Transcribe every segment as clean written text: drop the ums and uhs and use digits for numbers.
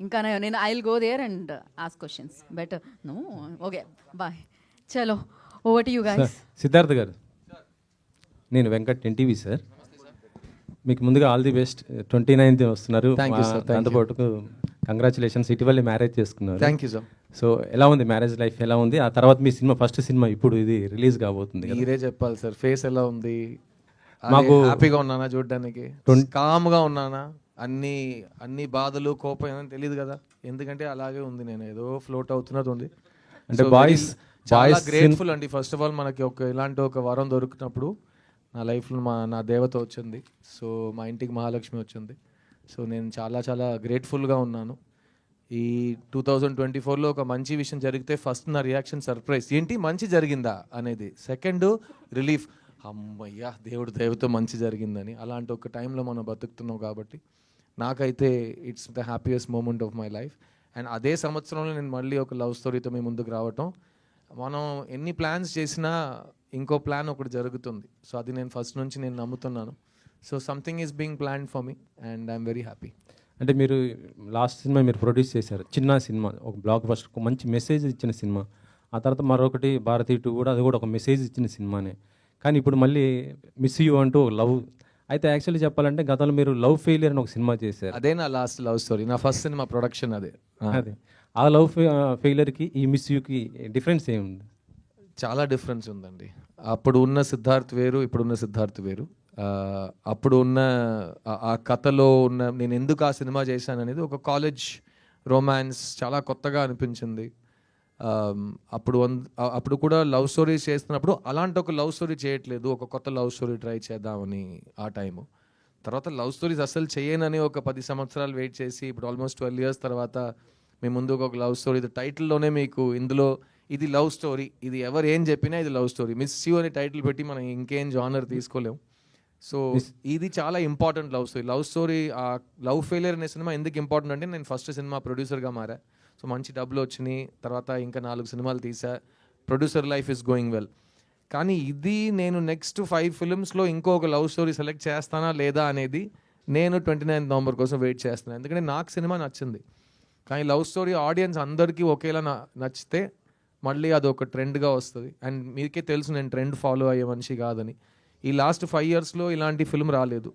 ఇంకా నేను I will go there and ask questions better. No, okay, bye. చలో, over to you guys. Siddharth garu, నేను Venkat NTV sir. మీకు ముందుగా ఆల్ ది బెస్ట్. 29th వస్తున్నారు. దాంతోపాటు కంగ్రాచులేషన్స్, ఇటీవలే మ్యారేజ్ చేసుకున్నారు. Thank you sir. సో ఎలా ఉంది మ్యారేజ్ లైఫ్, ఎలా ఉంది? ఆ తర్వాత మీ సినిమా, ఫస్ట్ సినిమా ఇప్పుడు ఇది రిలీజ్ కాబోతుంది. మీరే చెప్పాలి సార్, ఫేస్ ఎలా ఉంది? మాకు హ్యాపీగా ఉన్నానా చూడడానికి, కామ్గా ఉన్నానా, అన్ని బాధలు కోపం ఏమని తెలియదు కదా, ఎందుకంటే అలాగే ఉంది. నేను ఏదో ఫ్లోట్ అవుతున్నది ఉంది. అంటే బాయ్స్ చాలా గ్రేట్ఫుల్ అండి. ఫస్ట్ ఆఫ్ ఆల్ మనకి ఇలాంటి ఒక వరం దొరికినప్పుడు నా లైఫ్లో నా దేవత వచ్చింది. సో మా ఇంటికి మహాలక్ష్మి వచ్చింది. సో నేను చాలా చాలా గ్రేట్ఫుల్గా ఉన్నాను. ఈ 2024లో ఒక మంచి విషయం జరిగితే ఫస్ట్ నా రియాక్షన్ సర్ప్రైజ్, ఏంటి మంచి జరిగిందా అనేది. సెకండ్ రిలీఫ్, అమ్మయ్యా దేవుడు దయతో మంచి జరిగిందని. అలాంటి ఒక టైంలో మనం బతుకుతున్నాం కాబట్టి నాకైతే it's the happiest moment of my life. And అదే సంవత్సరంలో నేను మళ్ళీ ఒక లవ్ స్టోరీతో మీ ముందుకు రావటం. మనం ఎన్ని ప్లాన్స్ చేసినా ఇంకో ప్లాన్ ఒకటి జరుగుతుంది. సో అది నేను ఫస్ట్ నుంచి నేను నమ్ముతున్నాను. So something is being plan for me and I'm very happy. అంటే మీరు లాస్ట్ సినిమా మీరు ప్రొడ్యూస్ చేశారు, చిన్న సినిమా, ఒక బ్లాక్ బస్టర్, ఒక మంచి మెసేజ్ ఇచ్చిన సినిమా. ఆ తర్వాత మరొకటి భారతీ 2 కూడా, అది కూడా ఒక మెసేజ్ ఇచ్చిన సినిమానే. కానీ ఇప్పుడు మళ్ళీ మిస్ యూ అంటూ లవ్. అయితే యాక్చువల్లీ చెప్పాలంటే గతంలో మీరు లవ్ ఫెయిలియర్ అని ఒక సినిమా చేశారు. అదే నా లాస్ట్ లవ్ స్టోరీ, నా ఫస్ట్ సినిమా ప్రొడక్షన్ అదే. ఆ లవ్ ఫెయిలియర్కి ఈ మిస్ యూకి డిఫరెన్స్ ఏముంది? చాలా డిఫరెన్స్ ఉందండి. అప్పుడు ఉన్న సిద్ధార్థ్ వేరు, ఇప్పుడున్న సిద్ధార్థ్ వేరు. అప్పుడు ఉన్న ఆ కథలో ఉన్న నేను ఎందుకు ఆ సినిమా చేశాను అనేది ఒక కాలేజ్ రొమాన్స్, చాలా కొత్తగా అనిపించింది. అప్పుడు కూడా లవ్ స్టోరీస్ చేస్తున్నప్పుడు అలాంటి ఒక లవ్ స్టోరీ చేయట్లేదు, ఒక కొత్త లవ్ స్టోరీ ట్రై చేద్దామని ఆ టైము. తర్వాత లవ్ స్టోరీస్ అసలు చేయనని ఒక 10 సంవత్సరాలు వెయిట్ చేసి ఇప్పుడు ఆల్మోస్ట్ 12 years తర్వాత మీ ముందు ఒక లవ్ స్టోరీ, టైటిల్లోనే మీకు ఇందులో ఇది లవ్ స్టోరీ, ఇది ఎవరు ఏం చెప్పినా ఇది లవ్ స్టోరీ. మిస్ యూ అనే టైటిల్ పెట్టి మనం ఇంకేం జానర్ తీసుకోలేం. సో ఇది చాలా important love story. Love story, ఆ లవ్ ఫెయిలియర్ అనే సినిమా ఎందుకు ఇంపార్టెంట్ అంటే నేను ఫస్ట్ సినిమా ప్రొడ్యూసర్గా మారా. సో మంచి డబ్బులు వచ్చినాయి, తర్వాత ఇంకా 4 సినిమాలు తీసా, producer life is going well. కానీ ఇది నేను నెక్స్ట్ 5 filmsలో ఇంకొక లవ్ స్టోరీ సెలెక్ట్ చేస్తానా లేదా అనేది నేను 29th November కోసం వెయిట్ చేస్తున్నాను. ఎందుకంటే నాకు సినిమా నచ్చింది, కానీ లవ్ స్టోరీ ఆడియన్స్ అందరికీ ఒకేలా నచ్చితే మళ్ళీ అది ఒక ట్రెండ్గా వస్తుంది. అండ్ మీకే తెలుసు నేను ట్రెండ్ ఫాలో అయ్యే మనిషి కాదని. ఈ లాస్ట్ 5 yearsలో ఇలాంటి ఫిల్మ్ రాలేదు.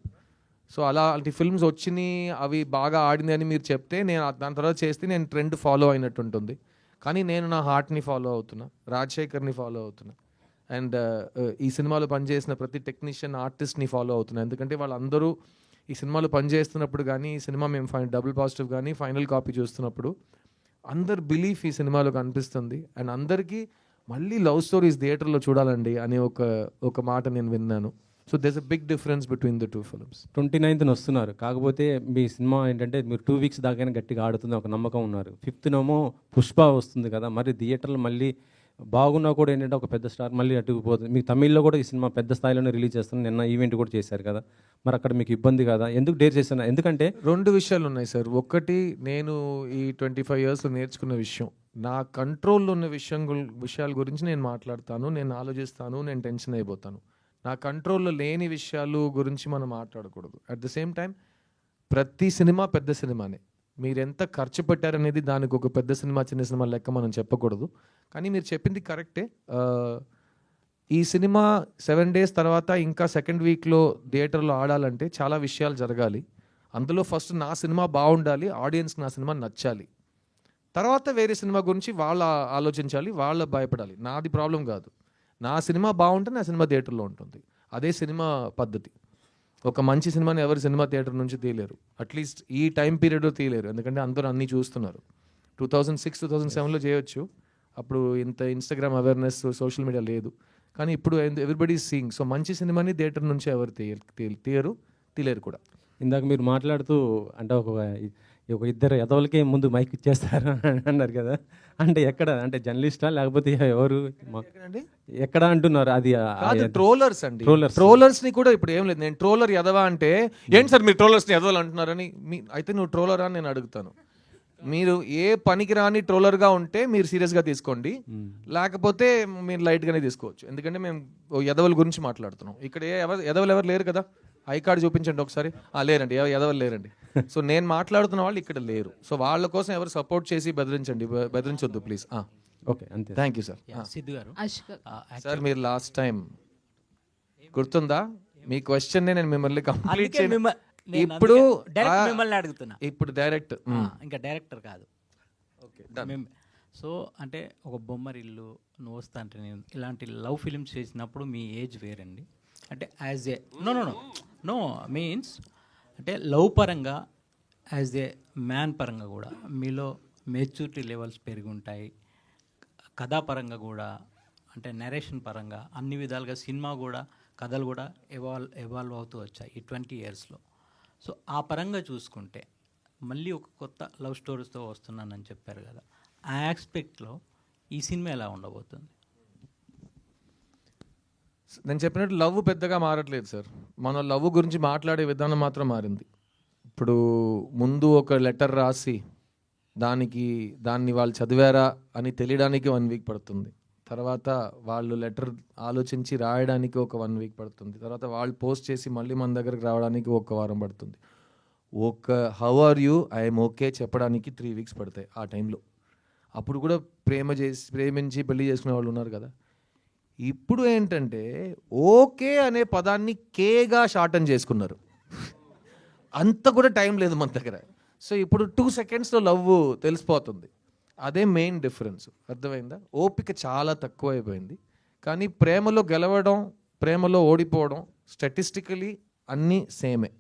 సో అలాంటి ఫిల్మ్స్ వచ్చినాయి, అవి బాగా ఆడింది అని మీరు చెప్తే నేను దాని తర్వాత చేస్తే నేను ట్రెండ్ ఫాలో అయినట్టు ఉంటుంది. కానీ నేను నా హార్ట్ని ఫాలో అవుతున్నా, రాజశేఖర్ని ఫాలో అవుతున్నా, అండ్ ఈ సినిమాలో పనిచేసిన ప్రతి టెక్నీషియన్, ఆర్టిస్ట్ని ఫాలో అవుతున్నా. ఎందుకంటే వాళ్ళందరూ ఈ సినిమాలో పనిచేస్తున్నప్పుడు కానీ, ఈ సినిమా మేము డబుల్ పాజిటివ్ కానీ ఫైనల్ కాపీ చూస్తున్నప్పుడు అందరు బిలీఫ్ ఈ సినిమాలో కనిపిస్తుంది. అండ్ అందరికీ మళ్ళీ లవ్ స్టోరీస్ థియేటర్లో చూడాలండి అనే ఒక మాట నేను విన్నాను. So there's a big difference between the 2 films. 29th వస్తున్నారు, కాకపోతే మీ సినిమా ఏంటంటే మీరు 2 weeks దాకా గట్టిగా ఆడుతుంది ఒక నమ్మకం ఉన్నారు. 5th పుష్ప వస్తుంది కదా, మరి థియేటర్లో మళ్ళీ బాగున్నా కూడా ఏంటంటే ఒక పెద్ద స్టార్ మళ్ళీ అటుకుపోతుంది. మీకు తమిళ్లో కూడా ఈ సినిమా పెద్ద స్థాయిలోనే రిలీజ్ చేస్తుంది, నిన్న ఈవెంట్ కూడా చేశారు కదా, మరి అక్కడ మీకు ఇబ్బంది కదా, ఎందుకు డేర్ చేస్తున్నా? ఎందుకంటే 2 విషయాలు ఉన్నాయి సార్. ఒకటి, నేను ఈ 25 years నేర్చుకున్న విషయం, నా కంట్రోల్లో ఉన్న విషయాల గురించి నేను మాట్లాడతాను, నేను ఆలోచిస్తాను, నేను టెన్షన్ అయిపోతాను. నా కంట్రోల్లో లేని విషయాలు గురించి మనం మాట్లాడకూడదు. అట్ ద సేమ్ టైం ప్రతి సినిమా పెద్ద సినిమానే. మీరు ఎంత ఖర్చు పెట్టారనేది దానికి ఒక పెద్ద సినిమా చిన్న సినిమా లెక్క మనం చెప్పకూడదు. కానీ మీరు చెప్పింది కరెక్టే. ఈ సినిమా 7 days తర్వాత ఇంకా 2nd weekలో థియేటర్లో ఆడాలంటే చాలా విషయాలు జరగాలి. అందులో ఫస్ట్ నా సినిమా బాగుండాలి, ఆడియన్స్కి నా సినిమా నచ్చాలి. తర్వాత వేరే సినిమా గురించి వాళ్ళు ఆలోచించాలి, వాళ్ళు భయపడాలి. నాది ప్రాబ్లం కాదు. నా సినిమా బాగుంటే నా సినిమా థియేటర్లో ఉంటుంది. అదే సినిమా పద్ధతి. ఒక మంచి సినిమాని ఎవరు సినిమా థియేటర్ నుంచి తీయలేరు, అట్లీస్ట్ ఈ టైం పీరియడ్లో తీయలేరు. ఎందుకంటే అందరూ అన్నీ చూస్తున్నారు. 2006, 2007లో చేయొచ్చు, అప్పుడు ఇంత ఇన్స్టాగ్రామ్ అవేర్నెస్, సోషల్ మీడియా లేదు. కానీ ఇప్పుడు ఎవ్రీబడి ఈజ్ సీయింగ్. సో మంచి సినిమాని థియేటర్ నుంచి ఎవరు తీయలేరు కూడా. ఇందాక మీరు మాట్లాడుతూ అంటే ఒక ఇద్దరు ఎదవలకే ముందు మైక్ ఇచ్చేస్తారు అన్నారు కదా, అంటే ఎక్కడ, అంటే జర్నలిస్టా లేకపోతే ఎవరు ఎక్కడ అంటున్నారు? అది ట్రోలర్స్ అండి. ట్రోలర్స్ ని కూడా ఇప్పుడు ఏం లేదు, నేను ట్రోలర్ ఎదవా అంటే ఏంటి సార్ మీరు ట్రోలర్స్ ని ఎదవలు అంటున్నారని, అయితే నువ్వు ట్రోలరా అని నేను అడుగుతాను. మీరు ఏ పనికిరాని ట్రోలర్గా ఉంటే మీరు సీరియస్గా తీసుకోండి, లేకపోతే మీరు లైట్గానే తీసుకోవచ్చు. ఎందుకంటే మేము ఎదవల గురించి మాట్లాడుతున్నాం. ఇక్కడ ఎదవలు ఎవరు లేరు కదా, ఐ కార్డు చూపించండి ఒకసారి. లేరండి, ఎదవలు లేరండి. సో నేను మాట్లాడుతున్న వాళ్ళు ఇక్కడ లేరు. సో వాళ్ళ కోసం ఎవరు సపోర్ట్ చేసి బెదిరించొద్దు ప్లీజ్. ఓకే, అంతే. Thank you sir. Siddhu garu sir మీరు లాస్ట్ టైం గుర్తుందా మీ క్వశ్చన్ నేను మిమ్మల్ని కంప్లీట్ ఇప్పుడు డైరెక్ట్ మిమ్మల్ని అడుగుతున్నా, ఇప్పుడు డైరెక్ట్ ఇంకా డైరెక్టర్ కాదు. ఓకే సో అంటే ఒక బొమ్మరిల్లు, నువ్వు వస్తా అంటే నేను ఇలాంటి లవ్ ఫిలిమ్స్ చేసినప్పుడు మీ ఏజ్ వేరండి. అంటే యాజ్ ఏ నో మీన్స్ అంటే లవ్ పరంగా యాజ్ ఏ మ్యాన్ పరంగా కూడా మీలో మెచ్యూరిటీ లెవెల్స్ పెరిగి ఉంటాయి. కథాపరంగా కూడా అంటే నరేషన్ పరంగా అన్ని విధాలుగా సినిమా కూడా కథలు కూడా ఎవాల్వ్ అవుతూ వచ్చాయి ఈ 20 yearsలో. సో ఆ పరంగా చూసుకుంటే మళ్ళీ ఒక కొత్త లవ్ స్టోరీస్తో వస్తున్నానని చెప్పారు కదా, ఆ ఆస్పెక్ట్లో ఈ సినిమా ఎలా ఉండబోతుంది? నేను చెప్పినట్టు లవ్ పెద్దగా మారట్లేదు సార్. మన లవ్ గురించి మాట్లాడే విధానం మాత్రం మారింది. ఇప్పుడు ముందు ఒక లెటర్ రాసి దాన్ని వాళ్ళు చదివారా అని తెలియడానికి 1 week పడుతుంది. తర్వాత వాళ్ళు లెటర్ ఆలోచించి రాయడానికి ఒక 1 week పడుతుంది. తర్వాత వాళ్ళు పోస్ట్ చేసి మళ్ళీ మన దగ్గరకు రావడానికి 1 వారం పడుతుంది. How are you, I'm okay చెప్పడానికి 3 weeks పడతాయి ఆ టైంలో. అప్పుడు కూడా ప్రేమించి పెళ్లి చేసుకునే వాళ్ళు ఉన్నారు కదా. ఇప్పుడు ఏంటంటే ఓకే అనే పదాన్ని కేగా షార్టన్ చేసుకున్నారు. అంత కూడా టైం లేదు మన దగ్గర. సో ఇప్పుడు 2 secondsలో లవ్ తెలిసిపోతుంది. అదే మెయిన్ డిఫరెన్స్. అర్థమైందా? ఓపిక చాలా తక్కువ అయిపోయింది. కానీ ప్రేమలో గెలవడం, ప్రేమలో ఓడిపోవడం స్టాటిస్టికలీ అన్నీ సేమే.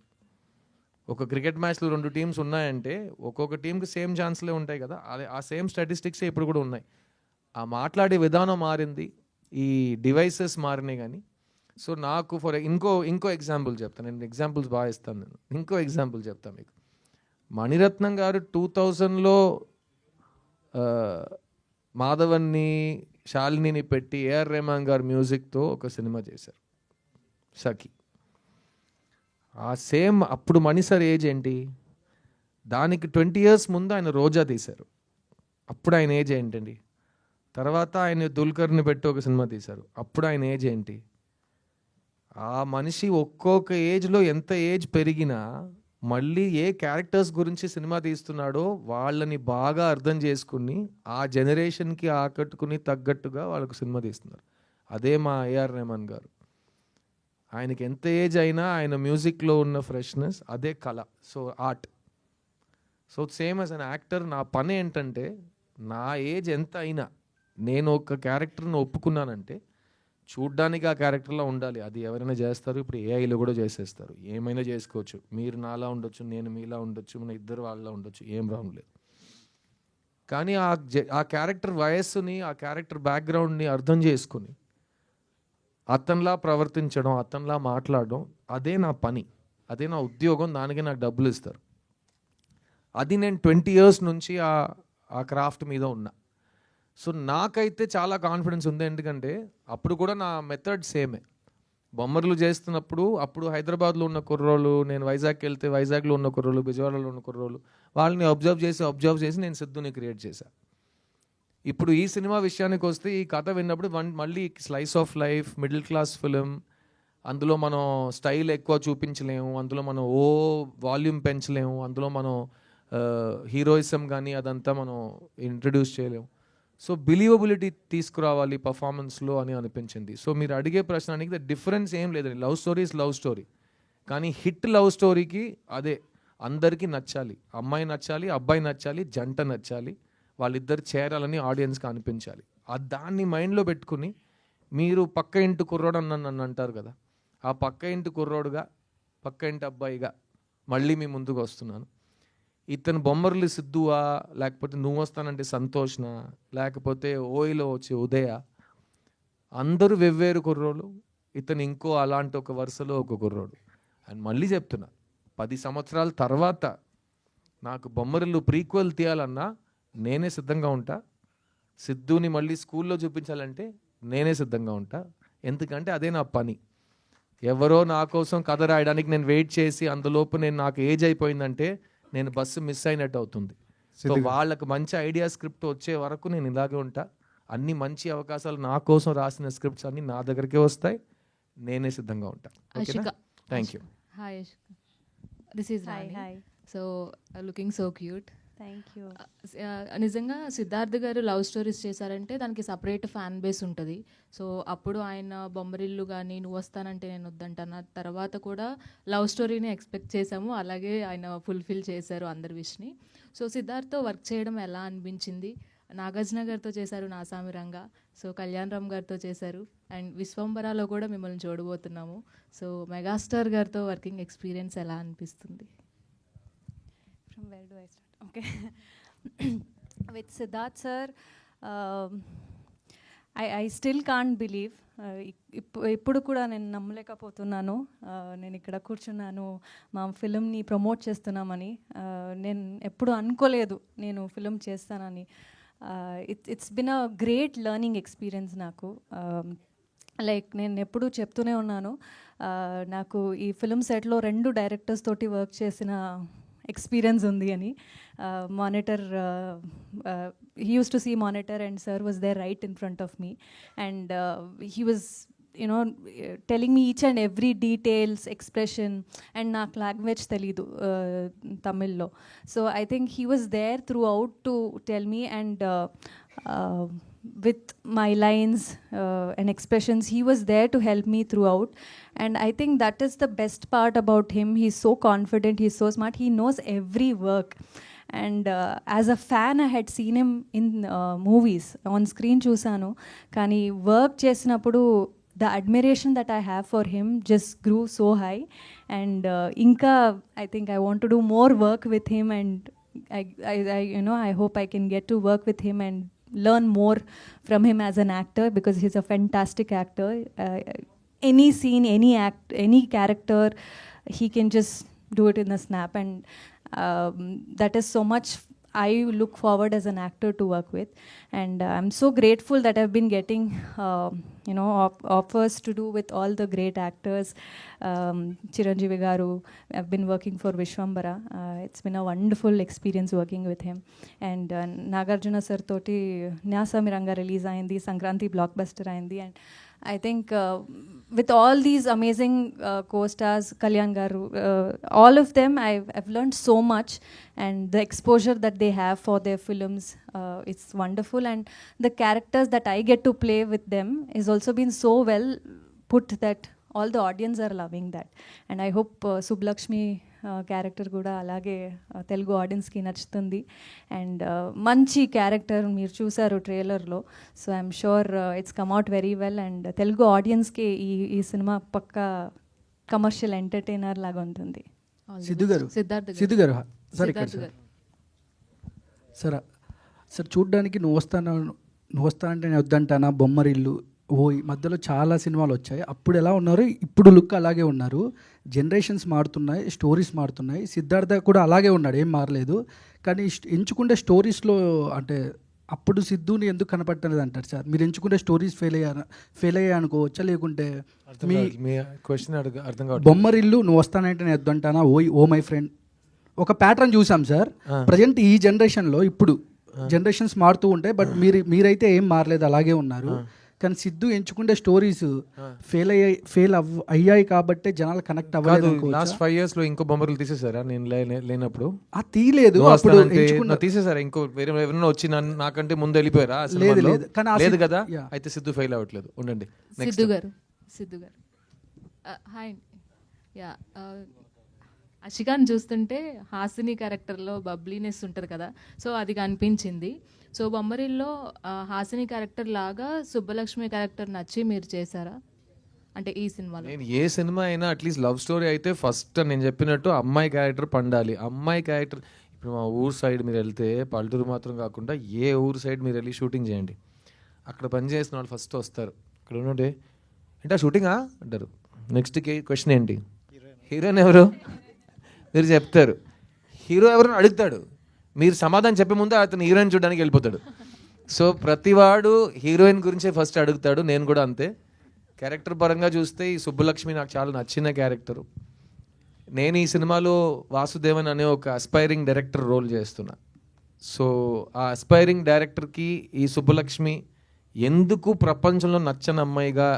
ఒక క్రికెట్ మ్యాచ్లో 2 teams ఉన్నాయంటే ఒక్కొక్క టీంకి సేమ్ ఛాన్స్లే ఉంటాయి కదా. అదే ఆ సేమ్ స్టాటిస్టిక్సే ఇప్పుడు కూడా ఉన్నాయి. ఆ మాట్లాడే విధానం మారింది, ఈ డివైసెస్ మారినాయి. కానీ సో నాకు ఇంకో ఎగ్జాంపుల్ చెప్తాను. నేను ఎగ్జాంపుల్స్ బాగా ఇస్తాను. ఇంకో ఎగ్జాంపుల్ చెప్తాను మీకు. మణిరత్నం గారు 2000లో మాధవన్ని, శాలినిని పెట్టి ఏఆర్ రెహమాన్ గారు మ్యూజిక్తో ఒక సినిమా చేశారు, సఖి. ఆ సేమ్ అప్పుడు మణి సార్ ఏజ్ ఏంటి? దానికి 20 years ముందు ఆయన రోజా తీశారు. అప్పుడు ఆయన ఏజ్ ఏంటండి? తర్వాత ఆయన దుల్కర్ని పెట్టి ఒక సినిమా తీశారు. అప్పుడు ఆయన ఏజ్ ఏంటి? ఆ మనిషి ఒక్కొక్క ఏజ్లో ఎంత ఏజ్ పెరిగినా మళ్ళీ ఏ క్యారెక్టర్స్ గురించి సినిమా తీస్తున్నాడో వాళ్ళని బాగా అర్థం చేసుకుని ఆ జనరేషన్కి ఆకట్టుకుని తగ్గట్టుగా వాళ్ళకు సినిమా తీస్తున్నారు. అదే మా ఏఆర్ రెహమాన్ గారు. ఆయనకి ఎంత ఏజ్ అయినా ఆయన మ్యూజిక్లో ఉన్న ఫ్రెష్నెస్ అదే కళ. So art. So same as an actor నా పని ఏంటంటే నా ఏజ్ ఎంత అయినా నేను ఒక క్యారెక్టర్ని ఒప్పుకున్నానంటే చూడ్డానికి ఆ క్యారెక్టర్లో ఉండాలి. అది ఎవరైనా చేస్తారు. ఇప్పుడు ఏఐలో కూడా చేసేస్తారు. ఏమైనా చేసుకోవచ్చు. మీరు నాలా ఉండొచ్చు, నేను మీలా ఉండొచ్చు, మన ఇద్దరు వాళ్ళలా ఉండొచ్చు. ఏం రాంగ్ లేదు. కానీ ఆ క్యారెక్టర్ వయస్సుని, ఆ క్యారెక్టర్ బ్యాక్గ్రౌండ్ని అర్థం చేసుకుని అతనిలా ప్రవర్తించడం, అతనిలా మాట్లాడడం అదే నా పని, అదే నా ఉద్యోగం. దానికి నాకు డబ్బులు ఇస్తారు. అది నేను 20 years నుంచి ఆ క్రాఫ్ట్ మీద ఉన్నా. సో నాకైతే చాలా కాన్ఫిడెన్స్ ఉంది. ఎందుకంటే అప్పుడు కూడా నా మెథడ్ సేమే. బొమ్మర్లు చేస్తున్నప్పుడు అప్పుడు హైదరాబాద్లో ఉన్న కుర్రోళ్ళు, నేను వైజాగ్కి వెళ్తే వైజాగ్లో ఉన్న కుర్రోళ్ళు, విజయవాడలో ఉన్న కుర్రోళ్ళు, వాళ్ళని అబ్జర్వ్ చేసి నేను సిద్ధుని క్రియేట్ చేశాను. ఇప్పుడు ఈ సినిమా విషయానికి వస్తే ఈ కథ విన్నప్పుడు మళ్ళీ slice of life, middle class film, అందులో మనం స్టైల్ ఎక్కువ చూపించలేము, అందులో మనం వాల్యూమ్ పెంచలేము, అందులో మనం హీరోయిజం కానీ అదంతా మనం ఇంట్రడ్యూస్ చేయలేము. సో బిలీవబిలిటీ తీసుకురావాలి పర్ఫార్మెన్స్లో అని అనిపించింది. సో మీరు అడిగే ప్రశ్నకి ద డిఫరెన్స్ ఏం లేదండి. Love story is love story. కానీ హిట్ లవ్ స్టోరీకి అదే అందరికీ నచ్చాలి. అమ్మాయి నచ్చాలి, అబ్బాయి నచ్చాలి, జంట నచ్చాలి, వాళ్ళిద్దరు చేరాలని ఆడియన్స్కి అనిపించాలి. దాన్ని మైండ్లో పెట్టుకుని మీరు పక్క ఇంటి కుర్రోడు నన్ను అంటారు కదా, ఆ పక్క ఇంటి కుర్రోడుగా, పక్క ఇంటి అబ్బాయిగా మళ్ళీ మీ ముందుకు వస్తున్నాను. ఇతను బొమ్మర్లు సిద్ధువా, లేకపోతే నువ్వు వస్తానంటే సంతోష్నా, లేకపోతే ఓయిలో వచ్చే ఉదయ, అందరూ వెవ్వేరు కుర్రోళ్ళు. ఇతను ఇంకో అలాంటి ఒక వరుసలో ఒక కుర్రోడు. అండ్ మళ్ళీ చెప్తున్నా, 10 సంవత్సరాల తర్వాత నాకు బొమ్మరిల్లు ప్రీక్వెల్ తీయాలన్నా నేనే సిద్ధంగా ఉంటా. సిద్ధుని మళ్ళీ స్కూల్లో చూపించాలంటే నేనే సిద్ధంగా ఉంటా. ఎందుకంటే అదే నా పని. ఎవరో నా కోసం కథ రాయడానికి నేను వెయిట్ చేసి అందులోపు నాకు ఏజ్ అయిపోయిందంటే నేను బస్సు మిస్ అయినట్టు అవుతుంది. సో వాళ్ళకు మంచి ఐడియా స్క్రిప్ట్ వచ్చే వరకు నేను ఇలాగే ఉంటా. అన్ని మంచి అవకాశాలు నా కోసం రాసిన స్క్రిప్ట్స్ అన్ని నా దగ్గరికే వస్తాయి. నేనే సిద్ధంగా ఉంటా. ఓకేనా? Thank you. Hi, this is Rani. Hi. So looking so cute. Thank you. నిజంగా సిద్ధార్థ్ గారు లవ్ స్టోరీస్ చేశారంటే దానికి సపరేట్ ఫ్యాన్ బేస్ ఉంటుంది. సో అప్పుడు ఆయన బొమ్మరిల్లు కానీ నువ్వు వస్తానంటే నేను వద్దంటాను తర్వాత కూడా లవ్ స్టోరీని ఎక్స్పెక్ట్ చేశాము, అలాగే ఆయన ఫుల్ఫిల్ చేశారు అందరి విష్ని. సో సిద్ధార్థ్తో వర్క్ చేయడం ఎలా అనిపించింది? నాగార్జున గారితో చేశారు నాసామిరంగా, సో కళ్యాణ్ రామ్ గారితో చేశారు, అండ్ విశ్వంబరాలో కూడా మిమ్మల్ని చూడబోతున్నాము. సో మెగాస్టార్ గారితో వర్కింగ్ ఎక్స్పీరియన్స్ ఎలా అనిపిస్తుంది? From where do I start? Okay. With Siddharth sir, I still can't believe. ఇప్పుడు కూడా నేను నమ్మలేకపోతున్నాను నేను ఇక్కడ కూర్చున్నాను మా ఫిలింని ప్రమోట్ చేస్తున్నామని. నేను ఎప్పుడు అనుకోలేదు నేను ఫిలిం చేస్తానని. It's been a great learning experience నాకు. లైక్ నేను ఎప్పుడూ చెప్తూనే ఉన్నాను, నాకు ఈ ఫిలిం సెట్లో 2 డైరెక్టర్స్ తోటి వర్క్ చేసిన ఎక్స్పీరియన్స్ ఉంది అని. Monitor, he used to see monitor and sir was there right in front of me, and he was telling me each and every details, expression, and నాకు language తెలీదు తమిళ్లో. So I think he was there throughout to tell me, and with my lines and expressions, he was there to help me throughout. And I think that is the best part about him. He's so confident, he's so smart, he knows every work. And as a fan, I had seen him in movies, on screen chusanu, kani work chesinappudu the admiration that I have for him just grew so high. And inka I think I want to do more work with him, and I hope I can get to work with him and learn more from him as an actor, because he's a fantastic actor. Any scene, any act, any character, he can just do it in a snap, and that is so much I look forward as an actor to work with. And I'm so grateful that I've been getting offers to do with all the great actors. Chiranjeevi garu, I've been working for Vishwambara. It's been a wonderful experience working with him. And Nagarjuna sir toti Nyasamiranga release ayindi, Sankranti blockbuster ayindi, and I think with all these amazing co-stars, Kalyan garu, all of them, I've learned so much, and the exposure that they have for their films, it's wonderful. And the characters that I get to play with them is also been so well put that all the audience are loving that. And I hope Subbulakshmi character కూడా అలాగే తెలుగు ఆడియన్స్కి నచ్చుతుంది. And మంచి character మీరు చూసారు ట్రైలర్లో. So I'm sure it's come out very well, and Telugu ఆడియన్స్కి ఈ సినిమా పక్కా కమర్షియల్ ఎంటర్టైనర్ లాగా ఉంటుంది. సిద్ధు గారు సార్ ఇక్కడ సార్ సార్ చూడ్డానికి నువ్వు వస్తానంటే నేను వద్దంటానా, బొమ్మరిల్లు, ఈ మధ్యలో చాలా సినిమాలు వచ్చాయి. అప్పుడు ఎలా ఉన్నారు, ఇప్పుడు లుక్ అలాగే ఉన్నారు. జనరేషన్స్ మారుతున్నాయి, స్టోరీస్ మారుతున్నాయి. సిద్ధార్థ కూడా అలాగే ఉన్నాడు, ఏం మారలేదు. కానీ ఎంచుకుంటే స్టోరీస్లో అంటే అప్పుడు సిద్ధుని ఎందుకు కనపడలేదు అంటారు సార్? మీరు ఎంచుకుంటే స్టోరీస్ ఫెయిల్ అయ్యా అనుకోవచ్చా, లేకుంటే మీ క్వశ్చన్ అర్థం కాదు. బొమ్మరిల్లు, నువ్వు వస్తానంటే నేను వద్దంటానా, ఓ మై ఫ్రెండ్, ఒక ప్యాటర్న్ చూసాం సార్. ప్రజెంట్ ఈ జనరేషన్లో ఇప్పుడు జనరేషన్స్ మారుతూ ఉంటాయి, బట్ మీరైతే ఏం మారలేదు, అలాగే ఉన్నారు. కానీ సిద్ధు ఎంచుకుంటే స్టోరీస్ ఫెయిల్ అయ్యాయి కాబట్టి జనాలు కనెక్ట్ అవ్వలేదు. లాస్ట్ 5 years లో ఇంకో బొమ్మలు తీసేసారా నేను లేనప్పుడు? తీయలేదు, అప్పుడు తీసేసారా? ఇంకో వేరే ఎవరైనా వచ్చి నాకంటే ముందు వెళ్ళిపోయారా? లేదు కదా, అయితే సిద్ధు ఫెయిల్ అవ్వట్లేదు. ఉండండి. సిద్ధు గారు హాయ్. యా, అషికాన్ చూస్తుంటే హాసిని క్యారెక్టర్లో బబ్లీనెస్ ఉంటుంది కదా, సో అది కనిపించింది. సో బొమ్మరిల్లో హాసిని క్యారెక్టర్ లాగా సుబ్బలక్ష్మి క్యారెక్టర్ నచ్చి మీరు చేశారా? అంటే ఈ సినిమాలో నేను ఏ సినిమా అయినా అట్లీస్ట్ లవ్ స్టోరీ అయితే ఫస్ట్ నేను చెప్పినట్టు అమ్మాయి క్యారెక్టర్ పండాలి. అమ్మాయి క్యారెక్టర్ ఇప్పుడు మా ఊరు సైడ్ మీరు వెళ్తే, పల్లెటూరు మాత్రం కాకుండా ఏ ఊరు సైడ్ మీరు వెళ్ళి షూటింగ్ చేయండి, అక్కడ పని చేసిన వాళ్ళు ఫస్ట్ వస్తారు. అక్కడ ఉన్నట్టే అంటే షూటింగా అంటారు. నెక్స్ట్ క్వశ్చన్ ఏంటి, హీరోయిన్ ఎవరు మీరు చెప్తారు, హీరో ఎవరు అడుగుతాడు, మీరు సమాధానం చెప్పే ముందే అతను హీరోయిన్ చూడడానికి వెళ్ళిపోతాడు. సో ప్రతివాడు హీరోయిన్ గురించే ఫస్ట్ అడుగుతాడు. నేను కూడా అంతే. క్యారెక్టర్ పరంగా చూస్తే ఈ సుబ్బలక్ష్మి నాకు చాలా నచ్చిన క్యారెక్టరు. నేను ఈ సినిమాలో వాసుదేవన్ అనే ఒక అస్పైరింగ్ డైరెక్టర్ రోల్ చేస్తున్నా. సో ఆ అస్పైరింగ్ డైరెక్టర్కి ఈ సుబ్బలక్ష్మి ఎందుకు ప్రపంచంలో నచ్చని అమ్మాయిగా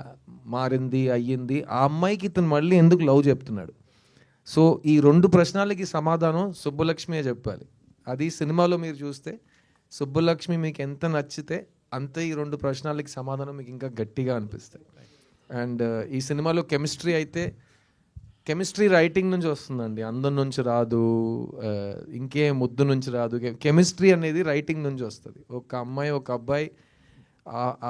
మారింది అయ్యింది, ఆ అమ్మాయికి ఇతను మళ్ళీ ఎందుకు లవ్ చెప్తున్నాడు. సో ఈ 2 ప్రశ్నలకి సమాధానం సుబ్బలక్ష్మియే చెప్పాలి. అది సినిమాలో మీరు చూస్తే సుబ్బలక్ష్మి మీకు ఎంత నచ్చితే అంతే ఈ 2 ప్రశ్నలకి సమాధానం మీకు ఇంకా గట్టిగా అనిపిస్తాయి. అండ్ ఈ సినిమాలో కెమిస్ట్రీ అయితే కెమిస్ట్రీ రైటింగ్ నుంచి వస్తుందండి, అందం నుంచి రాదు, ఇంకే ముద్దు నుంచి రాదు. కెమిస్ట్రీ అనేది రైటింగ్ నుంచి వస్తుంది. ఒక అమ్మాయి ఒక అబ్బాయి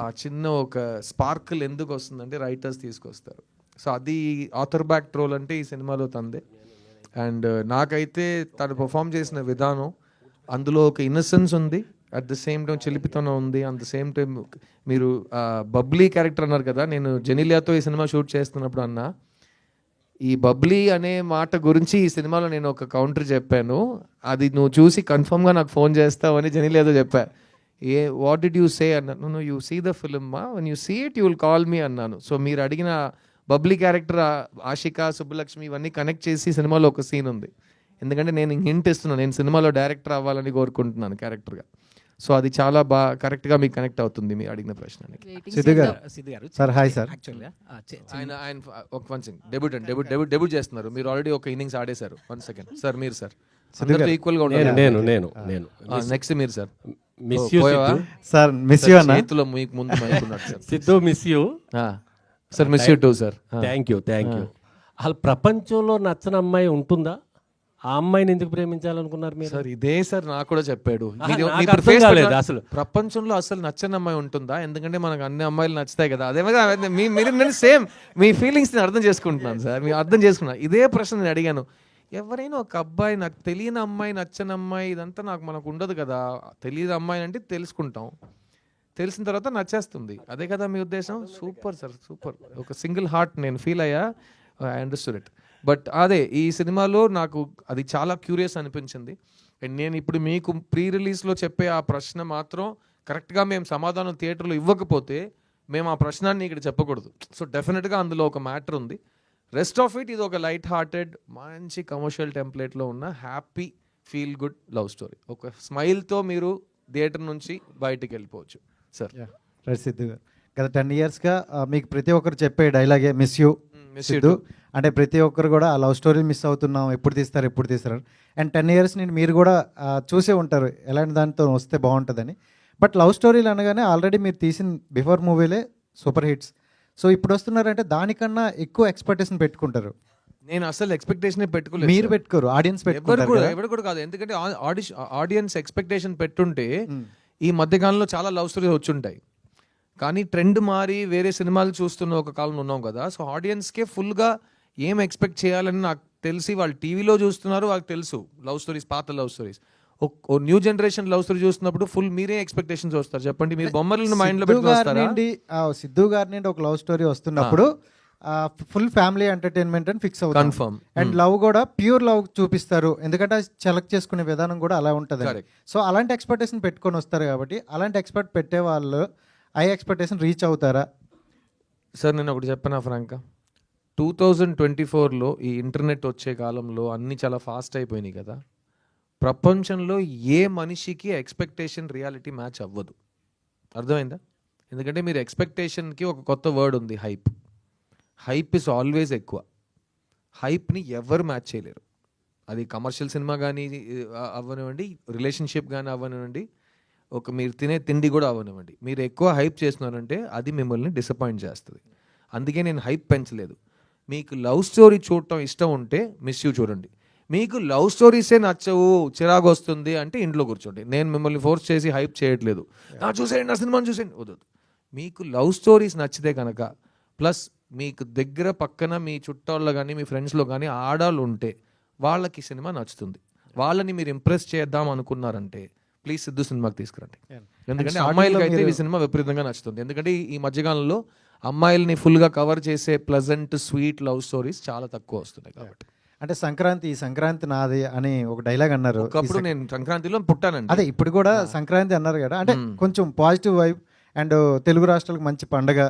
ఆ చిన్న ఒక స్పార్కిల్ ఎందుకు వస్తుందంటే రైటర్స్ తీసుకొస్తారు. సో అది ఆథర్ బ్యాక్ ట్రోల్ అంటే ఈ సినిమాలో తందే. అండ్ నాకైతే తను పర్ఫామ్ చేసిన విధానం, అందులో ఒక ఇన్నసెన్స్ ఉంది, అట్ ద సేమ్ టైం చిలిపితనం ఉంది, అట్ ద సేమ్ టైం మీరు బబ్లీ క్యారెక్టర్ అన్నారు కదా, నేను జెనిలియాతో ఈ సినిమా షూట్ చేస్తున్నప్పుడు అన్నా, ఈ బబ్లీ అనే మాట గురించి ఈ సినిమాలో నేను ఒక కౌంటర్ చెప్పాను, అది నువ్వు చూసి కన్ఫర్మ్గా నాకు ఫోన్ చేస్తావు అని జెనిలియాతో చెప్పా. వాట్ డిడ్ యూ సే అన్నాను. No you see the film మా, when you see it you will call me అన్నాను. సో మీరు అడిగిన బబ్లీ క్యారెక్టర్ ఆషిక, సుబ్బలక్ష్మి ఇవన్నీ కనెక్ట్ చేసి సినిమాలో ఒక సీన్ ఉంది. ఎందుకంటే నేను హింట్ ఇస్తున్నాను, నేను సినిమాలో డైరెక్టర్ అవ్వాలని కోరుకుంటున్నాను క్యారెక్టర్గా. సో అది చాలా బాగా కరెక్ట్గా మీకు కనెక్ట్ అవుతుంది మీరు అడిగిన ప్రశ్నకి. Siddhu garu sir, hi sir. ఆయన ఒక 1 సెకండ్ డెబ్యూట్ చేస్తున్నారు. మీరు ఆల్రెడీ ఒక ఇన్నింగ్స్ ఆడేశారు. 1 సెకండ్ సార్, మీరు సార్ ఈక్వల్ గా ఉండాలి. నేను నెక్స్ట్ మీరు sir. Miss you sir, miss you అన్న. చేతిలో మీకు ముందు మైక్ ఉన్నాడు sir. Siddhu, miss you sir, miss you two sir. Thank you. అసలు ప్రపంచంలో నచ్చని అమ్మాయి ఉంటుందా? ఆ అమ్మాయిని ఎందుకు ప్రేమించాలనుకున్నారు మీరు? సార్ ఇదే సార్ నాకు కూడా చెప్పాడు. అసలు ప్రపంచంలో అసలు నచ్చని అమ్మాయి ఉంటుందా? ఎందుకంటే మనకు అన్ని అమ్మాయిలు నచ్చుతాయి కదా. అదే మీరు సేమ్ మీ ఫీలింగ్స్ నేను అర్థం చేసుకుంటున్నాను సార్, మీరు అర్థం చేసుకున్నాను. ఇదే ప్రశ్న నేను అడిగాను. ఎవరైనా ఒక అబ్బాయి నాకు తెలియని అమ్మాయి, నచ్చని అమ్మాయి, ఇదంతా మనకు ఉండదు కదా. తెలియని అమ్మాయి అంటే తెలుసుకుంటాం, తెలిసిన తర్వాత నచ్చేస్తుంది. అదే కదా మీ ఉద్దేశం? Super sir, super. ఒక సింగిల్ హార్ట్ నేను ఫీల్ అయ్యా. I understood it. బట్ అదే ఈ సినిమాలో నాకు అది చాలా క్యూరియస్ అనిపించింది. అండ్ నేను ఇప్పుడు మీకు ప్రీ రిలీజ్లో చెప్పే ఆ ప్రశ్న మాత్రం కరెక్ట్గా మేము సమాధానం థియేటర్లో ఇవ్వకపోతే మేము ఆ ప్రశ్నాన్ని ఇక్కడ చెప్పకూడదు. సో డెఫినెట్గా అందులో ఒక మ్యాటర్ ఉంది. రెస్ట్ ఆఫ్ ఇట్ ఇది ఒక లైట్ హార్టెడ్, మంచి కమర్షియల్ టెంప్లెట్లో ఉన్న happy feel good love story. ఒక స్మైల్తో మీరు థియేటర్ నుంచి బయటికి వెళ్ళిపోవచ్చు సార్. రైట్ సిద్ధు గారు, గత 10 yearsగా మీకు ప్రతి ఒక్కరు చెప్పే డైలాగే మిస్ యూ సిద్ధు. అంటే ప్రతి ఒక్కరు కూడా ఆ లవ్ స్టోరీ మిస్ అవుతున్నాం, ఎప్పుడు తీస్తారు. అండ్ 10 years నుండి మీరు కూడా చూసే ఉంటారు ఎలాంటి దానితో వస్తే బాగుంటుందని. బట్ లవ్ స్టోరీలు అనగానే ఆల్రెడీ మీరు తీసిన బిఫోర్ మూవీలే సూపర్ హిట్స్. సో ఇప్పుడు వస్తున్నారంటే దానికన్నా ఎక్కువ ఎక్స్పెక్టేషన్ పెట్టుకుంటారు. నేను అసలు ఎక్స్పెక్టేషన్ పెట్టుకోలేదు. మీరు పెట్టుకోరు, ఆడియన్స్ పెట్టుకోరు. ఎవరు కూడా కాదు. ఎందుకంటే ఆడియన్స్ ఎక్స్పెక్టేషన్ పెట్టుంటే ఈ మధ్యకాలంలో చాలా లవ్ స్టోరీస్ వచ్చుంటాయి. కానీ ట్రెండ్ మారి వేరే సినిమాలు చూస్తున్న ఒక కాలంలో ఉన్నాం కదా. సో ఆడియన్స్కే ఫుల్గా ఏం ఎక్స్పెక్ట్ చేయాలని నాకు తెలిసి వాళ్ళు టీవీలో చూస్తున్నారు, వాళ్ళకి తెలుసు లవ్ స్టోరీస్, పాత లవ్ స్టోరీస్. ఓ న్యూ జనరేషన్ లవ్ స్టోరీ చూస్తున్నప్పుడు ఫుల్ మీరే ఎక్స్పెక్టేషన్స్ వస్తారు. చెప్పండి, మీరు బొమ్మలను మైండ్లో పెట్టుకొస్తారా? సిద్ధు గారి నుండి ఒక లవ్ స్టోరీ వస్తున్నప్పుడు ఫుల్ ఫ్యామిలీ ఎంటర్టైన్మెంట్ అని ఫిక్స్ అవుతుంది. కన్ఫర్మ్. అండ్ లవ్ కూడా ప్యూర్ లవ్ చూపిస్తారు, ఎందుకంటే సెలెక్ట్ చేసుకునే విధానం కూడా అలా ఉంటుంది. సో అలాంటి ఎక్స్పెక్టేషన్ పెట్టుకొని వస్తారు కాబట్టి అలాంటి ఎక్స్పెక్ట్ పెట్టే వాళ్ళు ఆ ఎక్స్పెక్టేషన్ రీచ్ అవుతారా? సార్ నేను ఒకటి చెప్పనా ఫ్రాంక్గా, 2024లో ఈ ఇంటర్నెట్ వచ్చే కాలంలో అన్నీ చాలా ఫాస్ట్ అయిపోయినాయి కదా. ప్రపంచంలో ఏ మనిషికి ఎక్స్పెక్టేషన్ రియాలిటీ మ్యాచ్ అవ్వదు. అర్థమైందా? ఎందుకంటే మీరు ఎక్స్పెక్టేషన్కి ఒక కొత్త వర్డ్ ఉంది, హైప్. హైప్ ఇస్ ఆల్వేస్ ఎక్కువ. హైప్ని ఎవరు మ్యాచ్ చేయలేరు. అది కమర్షియల్ సినిమా కానీ అవ్వనివ్వండి, రిలేషన్షిప్ కానీ అవ్వనివ్వండి, ఒక మీరు తినే తిండి కూడా అవ్వనివ్వండి. మీరు ఎక్కువ హైప్ చేస్తున్నారంటే అది మిమ్మల్ని డిసప్పాయింట్ చేస్తుంది. అందుకే నేను హైప్ పెంచలేదు. మీకు లవ్ స్టోరీ చూడటం ఇష్టం ఉంటే మిస్ యూ చూడండి. మీకు లవ్ స్టోరీసే నచ్చవు, చిరాకు వస్తుంది అంటే ఇంట్లో కూర్చోండి. నేను మిమ్మల్ని ఫోర్స్ చేసి హైప్ చేయట్లేదు, చూసేయండి నా సినిమాని చూసేయండి, వద్దు. మీకు లవ్ స్టోరీస్ నచ్చితే కనుక, ప్లస్ మీకు దగ్గర పక్కన మీ చుట్టాల్లో కానీ మీ ఫ్రెండ్స్లో కానీ ఆడాళ్ళు ఉంటే వాళ్ళకి సినిమా నచ్చుతుంది. వాళ్ళని మీరు ఇంప్రెస్ చేద్దాం అనుకున్నారంటే ప్లీజ్ సిద్ధు సినిమాకి తీసుకురండి. ఎందుకంటే అమ్మాయిలకి అయితే ఈ సినిమా విపరీతంగా నచ్చుతుంది. ఎందుకంటే ఈ మధ్యకాలంలో అమ్మాయిల్ని ఫుల్గా కవర్ చేసే ప్లెజెంట్ స్వీట్ లవ్ స్టోరీస్ చాలా తక్కువ వస్తున్నాయి కాబట్టి. అంటే ఈ సంక్రాంతి నాది అని ఒక డైలాగ్ అన్నారు. ఒకప్పుడు నేను సంక్రాంతిలో పుట్టానండి. అదే ఇప్పుడు కూడా సంక్రాంతి అన్నారు కదా, అంటే కొంచెం పాజిటివ్ వైబ్ అండ్ తెలుగు రాష్ట్రాలకు మంచి పండగ.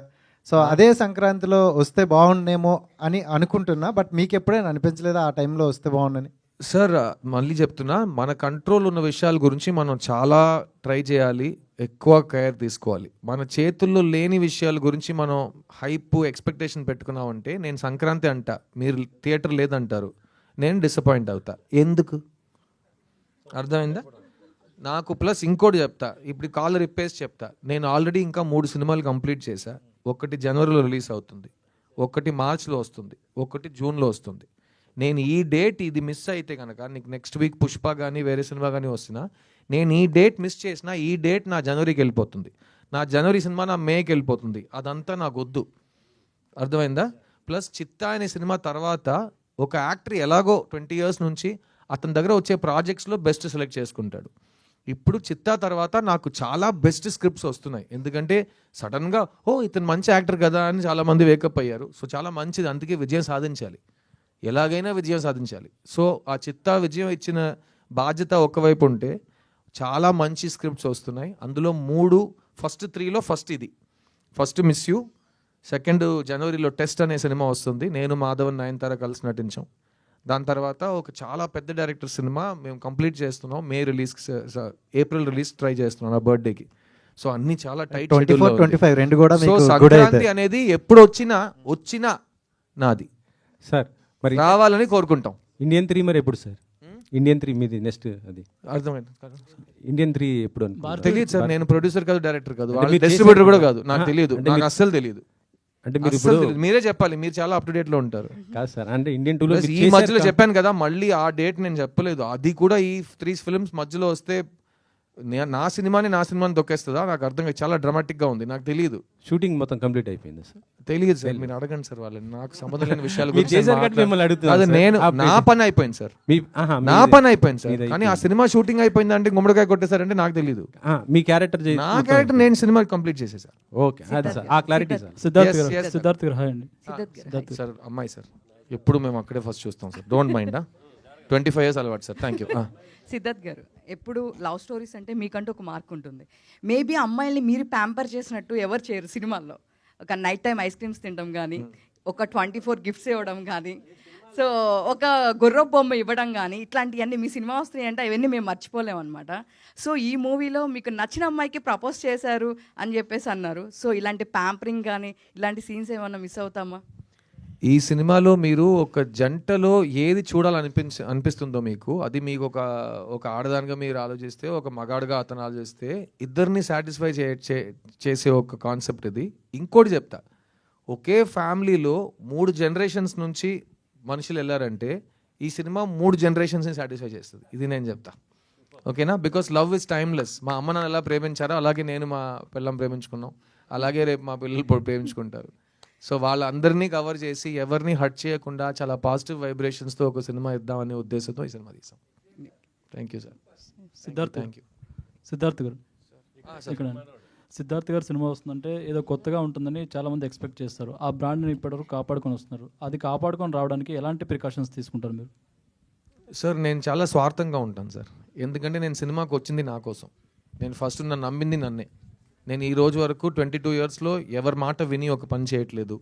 సో అదే సంక్రాంతిలో వస్తే బాగుండేమో అని అనుకుంటున్నా. బట్ మీకు ఎప్పుడైనా అనిపించలేదా ఆ టైంలో వస్తే బాగుండని? సార్ మళ్ళీ చెప్తున్నా, మన కంట్రోల్ ఉన్న విషయాల గురించి మనం చాలా ట్రై చేయాలి, ఎక్కువ కేర్ తీసుకోవాలి. మన చేతుల్లో లేని విషయాల గురించి మనం హైప్ ఎక్స్పెక్టేషన్ పెట్టుకున్నామంటే, నేను సంక్రాంతి అంట, మీరు థియేటర్ లేదంటారు, నేను డిసప్పాయింట్ అవుతా. ఎందుకు? అర్థమైందా? నాకు ప్లస్ ఇంకోటి చెప్తా, ఇప్పుడు కాలర్ ఇప్పేసి చెప్తా, నేను ఆల్రెడీ ఇంకా 3 సినిమాలు కంప్లీట్ చేశా. ఒకటి జనవరిలో రిలీజ్ అవుతుంది, ఒకటి మార్చ్లో వస్తుంది, ఒకటి జూన్లో వస్తుంది. నేను ఈ డేట్ ఇది మిస్ అయితే కనుక నీకు నెక్స్ట్ వీక్ పుష్ప కానీ వేరే సినిమా కానీ వస్తున్నా, నేను ఈ డేట్ మిస్ చేసినా ఈ డేట్ నా జనవరికి వెళ్ళిపోతుంది, నా జనవరి సినిమా నా మేకి వెళ్ళిపోతుంది. అదంతా నాకు వద్దు. అర్థమైందా? ప్లస్ చిత్తా అనే సినిమా తర్వాత ఒక యాక్టర్ ఎలాగో 20 years నుంచి అతని దగ్గర వచ్చే ప్రాజెక్ట్స్లో బెస్ట్ సెలెక్ట్ చేసుకుంటాడు. ఇప్పుడు చిత్తా తర్వాత నాకు చాలా బెస్ట్ స్క్రిప్ట్స్ వస్తున్నాయి. ఎందుకంటే సడన్గా ఇతను మంచి యాక్టర్ కదా అని చాలామంది వేకప్ అయ్యారు. సో చాలా మంచిది, అందుకే విజయం సాధించాలి, ఎలాగైనా విజయం సాధించాలి. సో ఆ చిత్తా విజయం ఇచ్చిన బాధ్యత ఒకవైపు ఉంటే చాలా మంచి స్క్రిప్ట్స్ వస్తున్నాయి. అందులో 3 ఫస్ట్ 3లో ఫస్ట్ ఇది, ఫస్ట్ మిస్ యూ, సెకండ్ జనవరిలో టెస్ట్ అనే సినిమా వస్తుంది, నేను మాధవన్ నయనతార కలిసి నటించాం. దాని తర్వాత ఒక చాలా పెద్ద డైరెక్టర్ సినిమా మేము కంప్లీట్ చేస్తున్నాం, ఏప్రిల్ రిలీజ్ ట్రై చేస్తున్నాం నా బర్త్డేకి. సో అన్ని చాలా టైట్ 24-25 రెండు కూడా సో మీకు good సంక్రాంతి అయితే. అనేది ఎప్పుడు వచ్చినా నాది సార్ మరి రావాలని కోరుకుంటాం. ఇండియన్ 3 మరి ఎప్పుడు సార్? ఇండియన్ 3 మీది నెక్స్ట్ అది అర్థమైంది? ఇండియన్ 3 ఎప్పుడు అనుకుంటున్నారు? తెలియదు సార్, నేను ప్రొడ్యూసర్ కాదు, డైరెక్టర్ కాదు, అంటే మీరు డిస్ట్రిబ్యూటర్ చేశారు కూడా కదా? కాదు, నాకు తెలియదు, అంటే నాకు మీరు- అస్సలు తెలియదు. అంటే మీరు అస్సలు ఇప్పుడు తెలీదు. మీరే చెప్పాలి, మీరు చాలా అప్ టు డేట్ లో ఉంటారు. కాదు సార్, అంటే ఇండియన్ 2లో Plus ఈ మధ్యలో చెప్పాను కదా, మళ్ళీ ఆ డేట్ నేను చెప్పలేదు. అది కూడా ఈ 3 ఫిల్మ్స్ మధ్యలో వస్తే నా సినిమాని తొక్కేస్తుందా? నాకు అర్థం కాదు, చాలా డ్రామాటిక్ గా ఉంది, నాకు తెలియదు. షూటింగ్ మొత్తం కంప్లీట్ అయిపోయింది సార్. తెలియదు సార్, మీరు అడగండి సార్ వాళ్ళని, నాకు సంబంధం లేని విషయాల మీరు గురించి చేశారు కాబట్టి మిమ్మల్ని అడుగుతున్నాను అది సార్. నేను ఆ నా పని అయిపోయింది సార్, నా మీది- పని అయిపోయింది సార్. మీది కానీ ఆ అయిపోయింది. సినిమా షూటింగ్ అయిపోయింది అంటే గుమ్మడికాయ కొట్టేశారంటే నాకు తెలియదు. మీ క్యారెక్టర్ నా క్యారెక్టర్ నేను సినిమా కంప్లీట్ చేసేసారు. ఓకే అది సార్, ఆ క్లారిటీ సార్. సిద్ధార్థ్ Yes, గారు, yes, sir. సిద్ధార్థ్ గారు హాయ్ అండి. సార్ అమ్మాయి సార్, ఎప్పుడు మేము అక్కడే ఫస్ట్ చూస్తాం సార్, డోంట్ మైండ్. 25 years అలవాటు సార్, థ్యాంక్ యూ. సిద్ధార్థ్ గారు, ఎప్పుడు లవ్ స్టోరీస్ అంటే మీకంటూ ఒక మార్క్ ఉంటుంది. మేబీ అమ్మాయిల్ని మీరు ప్యాంపర్ చేసినట్టు ఎవరు చేయరు సినిమాల్లో. ఒక నైట్ టైం ఐస్ క్రీమ్స్ తినడం కానీ, ఒక 24 గిఫ్ట్స్ ఇవ్వడం కానీ, సో ఒక గుర్రపు బొమ్మ ఇవ్వడం కానీ, ఇట్లాంటివన్నీ మీ సినిమా వస్తున్నాయి అంటే అవన్నీ మేము మర్చిపోలేము అనమాట. సో ఈ మూవీలో మీకు నచ్చిన అమ్మాయికి ప్రపోజ్ చేశారు అని చెప్పేసి అన్నారు. సో ఇలాంటి ప్యాంపరింగ్ కానీ ఇలాంటి సీన్స్ ఏమన్నా మిస్ అవుతామా? ఈ సినిమాలో మీరు ఒక జంటలో ఏది అనిపిస్తుందో మీకు, అది మీకు ఒక ఆడదానిగా మీరు ఆలోచిస్తే, ఒక మగాడుగా అతను ఆలోచిస్తే, ఇద్దరిని సాటిస్ఫై చేసే ఒక కాన్సెప్ట్ ఇది. ఇంకోటి చెప్తా, ఒకే ఫ్యామిలీలో 3 generations నుంచి మనుషులు వెళ్ళారంటే ఈ సినిమా 3 generations ని సాటిస్ఫై చేస్తుంది, ఇది నేను చెప్తా. ఓకేనా? Because love is timeless. మా అమ్మ నాన్న ఎలా ప్రేమించారో అలాగే నేను మా పిల్లం ప్రేమించుకున్నాం, అలాగే రేపు మా పిల్లలు ప్రేమించుకుంటారు. సో వాళ్ళందరినీ కవర్ చేసి ఎవరిని హర్ట్ చేయకుండా చాలా పాజిటివ్ వైబ్రేషన్స్తో ఒక సినిమా ఇద్దామనే ఉద్దేశంతో ఈ సినిమా తీసాం. Thank you sir. Siddharth thank you. Siddharth గారు ఇక్కడ సిద్ధార్థ్ గారు సినిమా వస్తుందంటే ఏదో కొత్తగా ఉంటుందని చాలామంది ఎక్స్పెక్ట్ చేస్తారు. ఆ బ్రాండ్ని ఇప్పటివరకు కాపాడుకొని వస్తున్నారు. అది కాపాడుకొని రావడానికి ఎలాంటి ప్రికాషన్స్ తీసుకుంటారు మీరు? సార్ నేను చాలా స్వార్థంగా ఉంటాను సార్, ఎందుకంటే నేను సినిమాకి వచ్చింది నా కోసం. నేను ఫస్ట్ నన్ను నమ్మింది నన్నే. నేను ఈ రోజు వరకు 22 yearsలో ఎవరి మాట విని ఒక పని చేయట్లేదు.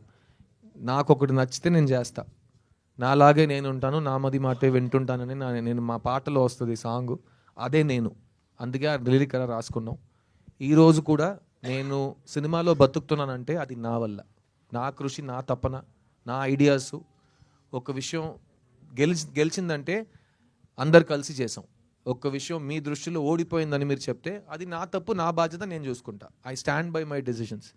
నాకు ఒకటి నచ్చితే నేను చేస్తా, నాలాగే నేను ఉంటాను, నా మది మాటే వింటుంటానని నేను మా పాటలో వస్తుంది సాంగ్, అదే నేను. అందుకే ఆ లిరిక్ అలా రాసుకున్నాం. ఈరోజు కూడా నేను సినిమాలో బతుకుతున్నానంటే అది నా వల్ల, నా కృషి, నా తపన, నా ఐడియాస్. ఒక విషయం గెలిచిందంటే అందరు కలిసి చేసాం. ఒక్క విషయం మీ దృష్టిలో ఓడిపోయిందని మీరు చెప్తే అది నా తప్పు, నా బాధ్యత, నేను చూసుకుంటా. I stand by my decisions.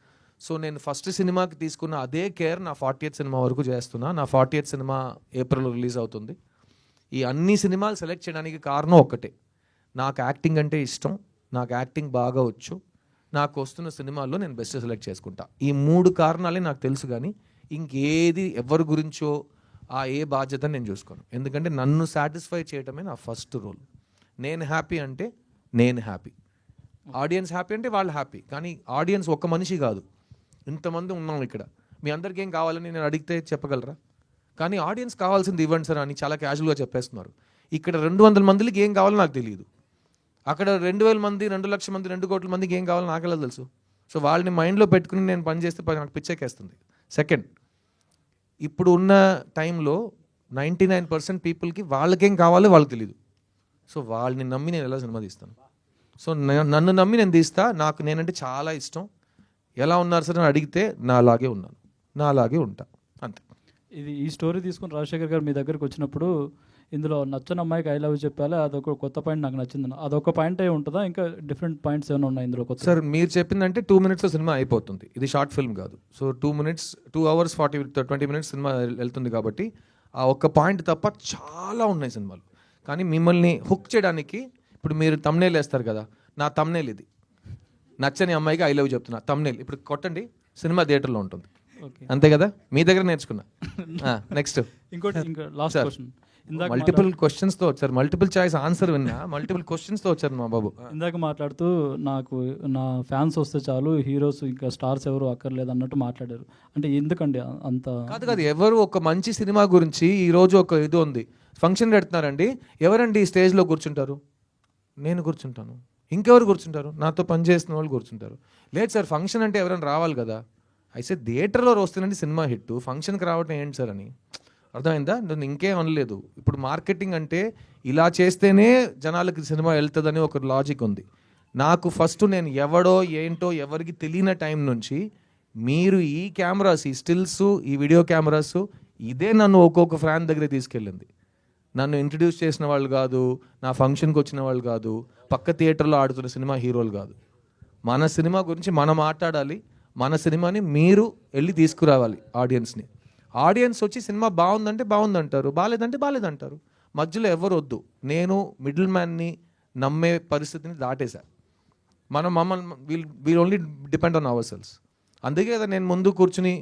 So నేను ఫస్ట్ సినిమాకి తీసుకున్న అదే కేర్ నా 40th సినిమా వరకు చేస్తున్నా. నా 40th సినిమా ఏప్రిల్లో రిలీజ్ అవుతుంది. ఈ అన్ని సినిమాలు సెలెక్ట్ చేయడానికి కారణం ఒక్కటే, నాకు యాక్టింగ్ అంటే ఇష్టం, నాకు యాక్టింగ్ బాగా వచ్చు, నాకు వస్తున్న సినిమాల్లో నేను బెస్ట్ సెలెక్ట్ చేసుకుంటా. ఈ 3 కారణాలే నాకు తెలుసు, కానీ ఇంకేది ఎవరి గురించో ఏ బాధ్యత నేను చూసుకోను. ఎందుకంటే నన్ను సాటిస్ఫై చేయడమే నా ఫస్ట్ రోల్. నేను హ్యాపీ అంటే నేను హ్యాపీ, ఆడియన్స్ హ్యాపీ అంటే వాళ్ళు హ్యాపీ. కానీ ఆడియన్స్ ఒక్క మనిషి కాదు, ఇంతమంది ఉన్నాం ఇక్కడ. మీ అందరికీ ఏం కావాలని నేను అడిగితే చెప్పగలరా? కానీ ఆడియన్స్ కావాల్సింది ఇవ్వండి సార్ అని చాలా క్యాజువల్గా చెప్పేస్తున్నారు. ఇక్కడ 200 మందికి ఏం కావాలో నాకు తెలియదు, అక్కడ 2000 మంది, 2 లక్షల మంది, 2 కోట్ల మందికి ఏం కావాలో నాకెలా తెలుసు? సో వాళ్ళని మైండ్లో పెట్టుకుని నేను పని చేస్తే నాకు పిచ్చెక్కేస్తుంది. సెకండ్, ఇప్పుడు ఉన్న టైంలో 99% పీపుల్కి వాళ్ళకేం కావాలో వాళ్ళకి తెలియదు. సో వాళ్ళని నమ్మి నేను ఎలా సినిమా తీస్తాను? సో నన్ను నమ్మి నేను తీస్తా. నాకు నేనంటే చాలా ఇష్టం. ఎలా ఉన్నారు సార్ అని అడిగితే నాలాగే ఉన్నాను, నాలాగే ఉంటా, అంతే. ఇది ఈ స్టోరీ తీసుకుని రాజశేఖర్ గారు మీ దగ్గరికి వచ్చినప్పుడు ఇందులో నచ్చని అమ్మాయికి ఐ లవ్ చెప్పాలి, అదొక కొత్త పాయింట్ నాకు నచ్చింది. అదొక పాయింట్ అయి ఉంటుందా, ఇంకా డిఫరెంట్ పాయింట్స్ ఏమైనా ఉన్నాయి ఇందులో కొత్త? సార్ మీరు చెప్పిందంటే 2 minutes సినిమా అయిపోతుంది. ఇది షార్ట్ ఫిల్మ్ కాదు. సో 2 hours 20 minutes సినిమా వెళ్తుంది కాబట్టి ఆ ఒక్క పాయింట్ తప్ప చాలా ఉన్నాయి సినిమాలు. కానీ మిమ్మల్ని హుక్ చేయడానికి ఇప్పుడు మీరు తమ్నేల్ వేస్తారు కదా, నా తమ్నేల్ ఇది. నచ్చని అమ్మాయికి ఐ లవ్ చెప్తున్నా తమ్నేల్ ఇప్పుడు కొట్టండి, సినిమా థియేటర్లో ఉంటుంది. అంతే కదా, మీ దగ్గర నేర్చుకున్నా. నెక్స్ట్ ఇంకోటి, ఇంకా లాస్ట్ క్వశ్చన్. మల్టిపుల్ క్వశ్చన్స్తో వచ్చారు, మల్టిపుల్ చాయిస్ ఆన్సర్ విన్నా, మల్టిపుల్ క్వశ్చన్స్తో వచ్చారు మా బాబు. ఇందాక మాట్లాడుతూ నాకు నా ఫ్యాన్స్ వస్తే చాలు, హీరోస్ ఇంకా స్టార్స్ ఎవరు అక్కర్లేదు అన్నట్టు మాట్లాడారు. అంటే ఎందుకండి అంత? కాదు, ఎవరు ఒక మంచి సినిమా గురించి ఈరోజు ఒక ఇది ఉంది, ఫంక్షన్ పెడుతున్నారండి, ఎవరండి ఈ స్టేజ్లో కూర్చుంటారు? నేను కూర్చుంటాను. ఇంకెవరు కూర్చుంటారు? నాతో పనిచేస్తున్న వాళ్ళు కూర్చుంటారు. లేదు సార్, ఫంక్షన్ అంటే ఎవరైనా రావాలి కదా. అయితే థియేటర్లో వస్తుందండి సినిమా హిట్, ఫంక్షన్కి రావడం ఏంటి సార్ అని. అర్థమైందా? నేను ఇంకేం అనలేదు. ఇప్పుడు మార్కెటింగ్ అంటే ఇలా చేస్తేనే జనాలకి సినిమా వెళ్తుందని ఒక లాజిక్ ఉంది. నాకు ఫస్ట్ నేను ఎవడో ఏంటో ఎవరికి తెలియని టైం నుంచి మీరు ఈ కెమెరాస్, ఈ స్టిల్స్, ఈ వీడియో కెమెరాస్, ఇదే నన్ను ఒక్కొక్క ఫ్యాన్ దగ్గర తీసుకెళ్ళింది. నన్ను ఇంట్రడ్యూస్ చేసిన వాళ్ళు కాదు, నా ఫంక్షన్కి వచ్చిన వాళ్ళు కాదు, పక్క థియేటర్లో ఆడుతున్న సినిమా హీరోలు కాదు. మన సినిమా గురించి మనం మాట్లాడాలి, మన సినిమాని మీరు వెళ్ళి తీసుకురావాలి ఆడియన్స్ని. ఆడియన్స్ వచ్చి సినిమా బాగుందంటే బాగుందంటారు, బాగాలేదంటే బాగాలేదంటారు. మధ్యలో ఎవరు వద్దు. నేను మిడిల్ మ్యాన్ని నమ్మే పరిస్థితిని దాటేశా. మమ్మల్ని wheel only depend on hour cells. అందుకే కదా నేను ముందు కూర్చుని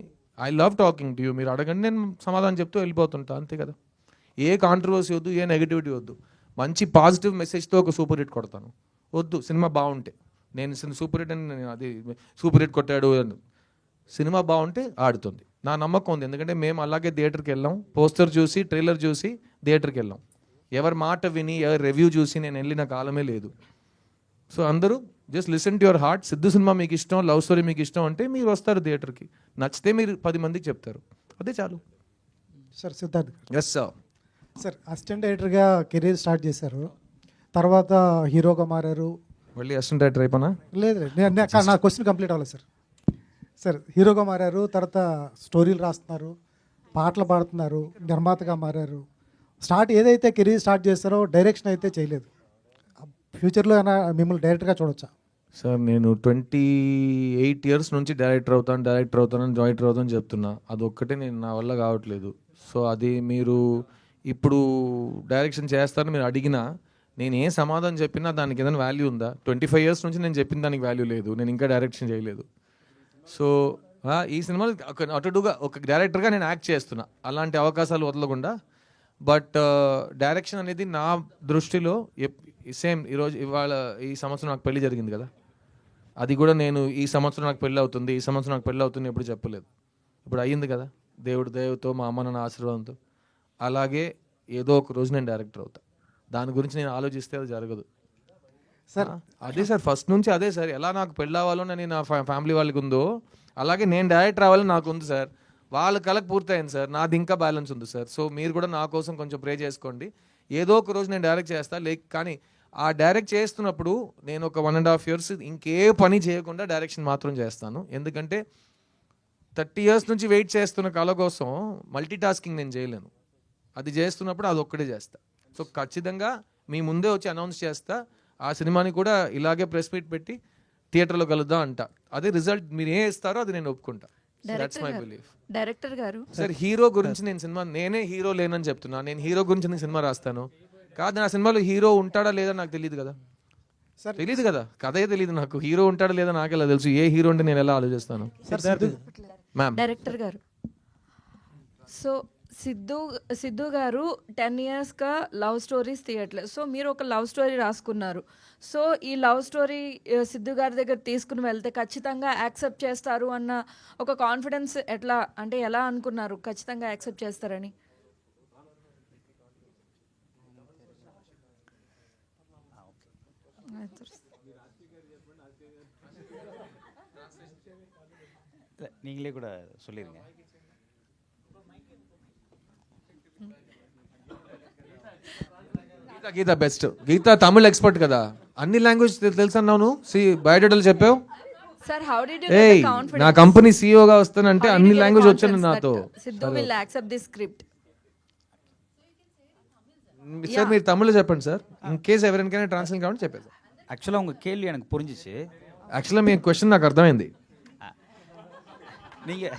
I love talking to you, మీరు అడగండి నేను సమాధానం చెప్తూ వెళ్ళిపోతుంటా. అంతే కదా, ఏ కాంట్రవర్సీ వద్దు, ఏ నెగిటివిటీ వద్దు. మంచి పాజిటివ్ మెసేజ్తో ఒక సూపర్ హిట్ కొడతాను. వద్దు, సినిమా బాగుంటే. నేను సూపర్ హిట్ అని అది సూపర్ హిట్ కొట్టాడు, సినిమా బాగుంటే ఆడుతుంది. నా నమ్మకం ఉంది, ఎందుకంటే మేము అలాగే థియేటర్కి వెళ్ళాం. పోస్టర్ చూసి, ట్రైలర్ చూసి థియేటర్కి వెళ్ళాం. ఎవరి మాట విని, ఎవరి రివ్యూ చూసి నేను వెళ్ళిన కాలమే లేదు. సో అందరూ just listen to your heart. Siddhu cinema మీకు ఇష్టం, లవ్ స్టోరీ మీకు ఇష్టం అంటే మీరు వస్తారు థియేటర్కి. నచ్చితే మీరు 10 మందికి చెప్తారు, అదే చాలు. Sir Siddharth yes sir. Sir assistant డైరెక్టర్గా కెరీర్ స్టార్ట్ చేశారు, తర్వాత హీరోగా మారారు. మళ్ళీ అసిస్టెంట్ డైరెక్టర్ అయిపోయినా? లేదు, నా క్వశ్చన్ కంప్లీట్ అవ్వలేదు సార్. సార్ హీరోగా మారారు, తర్వాత స్టోరీలు రాస్తున్నారు, పాటలు పాడుతున్నారు, నిర్మాతగా మారారు. ఏదైతే కెరీర్ స్టార్ట్ చేస్తారో డైరెక్షన్ అయితే చేయలేదు. ఫ్యూచర్లో అయినా మిమ్మల్ని డైరెక్టర్గా చూడొచ్చా? సార్ నేను 28 years నుంచి డైరెక్టర్ అవుతానని చెప్తున్నా. అదొక్కటే నేను నా వల్ల కావట్లేదు. సో అది మీరు ఇప్పుడు డైరెక్షన్ చేస్తారని మీరు అడిగినా నేను ఏ సమాధానం చెప్పినా దానికి ఏదైనా వాల్యూ ఉందా? 25 years నుంచి నేను చెప్పిన దానికి వాల్యూ లేదు, నేను ఇంకా డైరెక్షన్ చేయలేదు. సో ఈ సినిమాలో అటుగా ఒక డైరెక్టర్గా నేను యాక్ట్ చేస్తున్నా, అలాంటి అవకాశాలు వదలకుండా. బట్ డైరెక్షన్ అనేది నా దృష్టిలో సేమ్ ఇవాళ ఈ సంవత్సరం నాకు పెళ్లి జరిగింది కదా, అది కూడా నేను ఈ సంవత్సరం నాకు పెళ్ళి అవుతుంది ఎప్పుడు చెప్పలేదు. ఇప్పుడు అయ్యింది కదా, దేవుడితో మా అమ్మ నాన్న ఆశీర్వాదంతో. అలాగే ఏదో ఒక రోజు నేను డైరెక్టర్ అవుతా. దాని గురించి నేను ఆలోచిస్తే అది జరగదు సార్. అదే సార్, ఫస్ట్ నుంచి అదే సార్. ఎలా నాకు పెళ్ళి అవ్వాలని నా ఫ్యామిలీ వాళ్ళకి ఉందో, అలాగే నేను డైరెక్టర్ అవ్వాలని నాకు ఉంది సార్. వాళ్ళ కళకు పూర్తయింది సార్, నాది ఇంకా బ్యాలెన్స్ ఉంది సార్. సో మీరు కూడా నా కోసం కొంచెం ప్రే చేసుకోండి. ఏదో ఒక రోజు నేను డైరెక్ట్ చేస్తా. కానీ ఆ డైరెక్ట్ చేస్తున్నప్పుడు నేను ఒక 1.5 years ఇంకే పని చేయకుండా డైరెక్షన్ మాత్రం చేస్తాను. ఎందుకంటే 30 years నుంచి వెయిట్ చేస్తున్న కళ కోసం మల్టీ టాస్కింగ్ నేను చేయలేను. అది చేస్తున్నప్పుడు అది ఒక్కడే చేస్తా. సో ఖచ్చితంగా మీ ముందే వచ్చి అనౌన్స్ చేస్తా. ఆ సినిమాని కూడా ఇలాగే ప్రెస్ మీట్ పెట్టి థియేటర్లో కలుద్దాం అంట. అదే రిజల్ట్ మీరు ఏ ఇస్తారో అది నేను ఒప్పుకుంటా. That's my belief. డైరెక్టర్ గారు సార్ హీరో గురించి నేనే హీరో లేనని చెప్తున్నా. నేను హీరో గురించి నేను సినిమా రాస్తాను కాదు, నా సినిమాలో హీరో ఉంటాడా లేదా నాకు తెలియదు కదా. తెలియదు కదా, కథే తెలియదు నాకు. హీరో ఉంటాడా లేదా నాకెలా తెలుసు? ఏ హీరో అంటే నేను ఎలా ఆలోచిస్తాను? మ్యామ్ డైరెక్టర్ గారు, సో సిద్ధు గారు 10 yearsగా లవ్ స్టోరీస్ తీయట్లేదు. సో మీరు ఒక లవ్ స్టోరీ రాసుకున్నారు. సో ఈ లవ్ స్టోరీ సిద్ధు గారి దగ్గర తీసుకుని వెళ్తే ఖచ్చితంగా యాక్సెప్ట్ చేస్తారు అన్న ఒక కాన్ఫిడెన్స్ ఎలా అనుకున్నారు ఖచ్చితంగా యాక్సెప్ట్ చేస్తారని? நீங்களே கூட சொல்லிருங்க. గీత బెస్ట్. గీత తమిళ్ ఎక్స్పర్ట్ కదా, అన్ని లాంగ్వేజ్ తెలుసు అన్నావు. బయోడేటాలు చెప్పావు. Sir, how did you get the confidence? నా కంపెనీ సీఈఓగా వస్తానంటే అన్ని లాంగ్వేజ్ వచ్చాను నాతో. Sidhu will accept this script. Sir మీరు తమిళ్లో చెప్పండి సార్, ఇన్ కేస్ ఎవరికైనా ట్రాన్స్లేట్ కావాలని చెప్పారు సార్. ஆக்சுவலாக உங்கள் கேள்வி எனக்கு புரிஞ்சிச்சு. యాక్చువల్గా మీ క్వశ్చన్ నాకు అర్థమైంది. நீங்கள்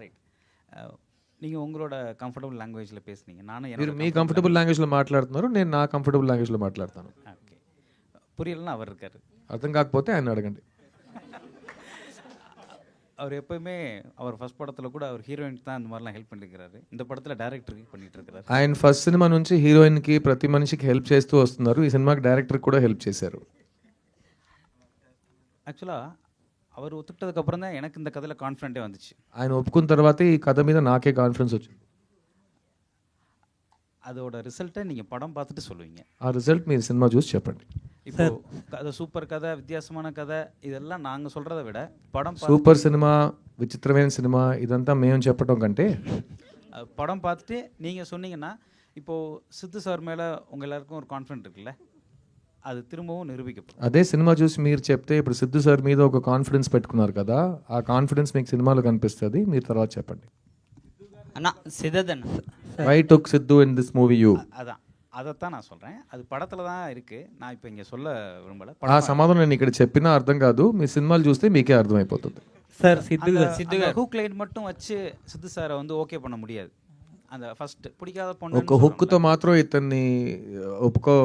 ரைட், நீங்கள் உங்களோட கம்ஃபர்டபுள் லாங்குவேஜில் பேசுனீங்க, நானும் మీరు మీ కంఫర్టబుల్ లాంగ్వేజ్లో మాట్లాడుతున్నారు, నేను నా కంఫర్టబుల్ లాంగ్వేజ్లో మాట్లాడతాను. ஓகே, புரியலன்னா அவர் இருக்கார். అర్థం కాకపోతే ఆయన అడగండి. அவர் எப்போயுமே அவர் ஃபர்ஸ்ட் படத்தில் கூட அவர் ஹீரோயினுக்கு தான் அந்த மாதிரிலாம் ஹெல்ப் பண்ணியிருக்கிறாரு. இந்த படத்தில் டேரக்டருக்கு பண்ணிட்டு இருக்கிறாரு. ఆయన ఫస్ట్ సినిమా నుంచి హీరోయిన్కి ప్రతి మనిషికి హెల్ప్ చేస్తూ వస్తున్నారు. ఈ సినిమాకి డైరెక్టర్ కూడా హెల్ప్ చేశారు. ஆக்சுவலாக அவர் ஒத்துக்கிட்டதுக்கப்புறம் தான் எனக்கு இந்த கதையில் கான்ஃபிடென்ட்டே வந்துச்சு. ఆయన ఒప్పుకున్న తర్వాత ఈ కథ మీద నాకే కాన్ఫిడెన్స్ వచ్చింది. அதோட ரிசல்ட்டை நீங்கள் படம் பார்த்துட்டு சொல்லுவீங்க. ఆ రిజల్ట్ మీరు సినిమా చూసి చెప్పండి. இப்போ கதை சூப்பர் கதை, வித்தியாசமான கதை, இதெல்லாம் நாங்கள் சொல்கிறத விட படம் సూపర్ సినిమా, విచిత్రమైన సినిమా ఇదంతా మేము చెప్పడం కంటే படம் பார்த்துட்டு நீங்கள் சொன்னீங்கன்னா, இப்போது சித்து சார் மேலே உங்கள் எல்லாருக்கும் ஒரு கான்ஃபிடென்ட் இருக்குல்ல, అది తిరుమவும் నిరూపించబడుతుంది. అదే సినిమా చూసి మీరు చెప్తే ఇప్పుడు సిద్ధు సార్ మీద ఒక కాన్ఫిడెన్స్ పెట్టుకున్నారు కదా, ఆ కాన్ఫిడెన్స్ మీకు సినిమాలో కనిపిస్తుంది. మీరు తర్వాత చెప్పండి. அண்ணா சிததன் why took Siddhu in this movie you? అதைத்தான் நான் சொல்கிறேன். அது படத்தில் தான் இருக்குது, நான் இப்போ ఇங்கே சொல்ல విரும்பல. ఆ సమాధానం నేను ఇక్కడ చెప్పినా అర్థం కాదు, మీ సినిమాలు చూస్తే మీకే అర్థమైపోతుంది. சார் சித்து ஹூக் லைன் மட்டும் வச்சு சித்து சாரை வந்து ஓகே பண்ண முடியாது. அந்த ఫస్ట్ பிடிக்காத ఒక பொண்ணு హుక్కుతో మాత్రం ఇతన్ని ఒప్పుకో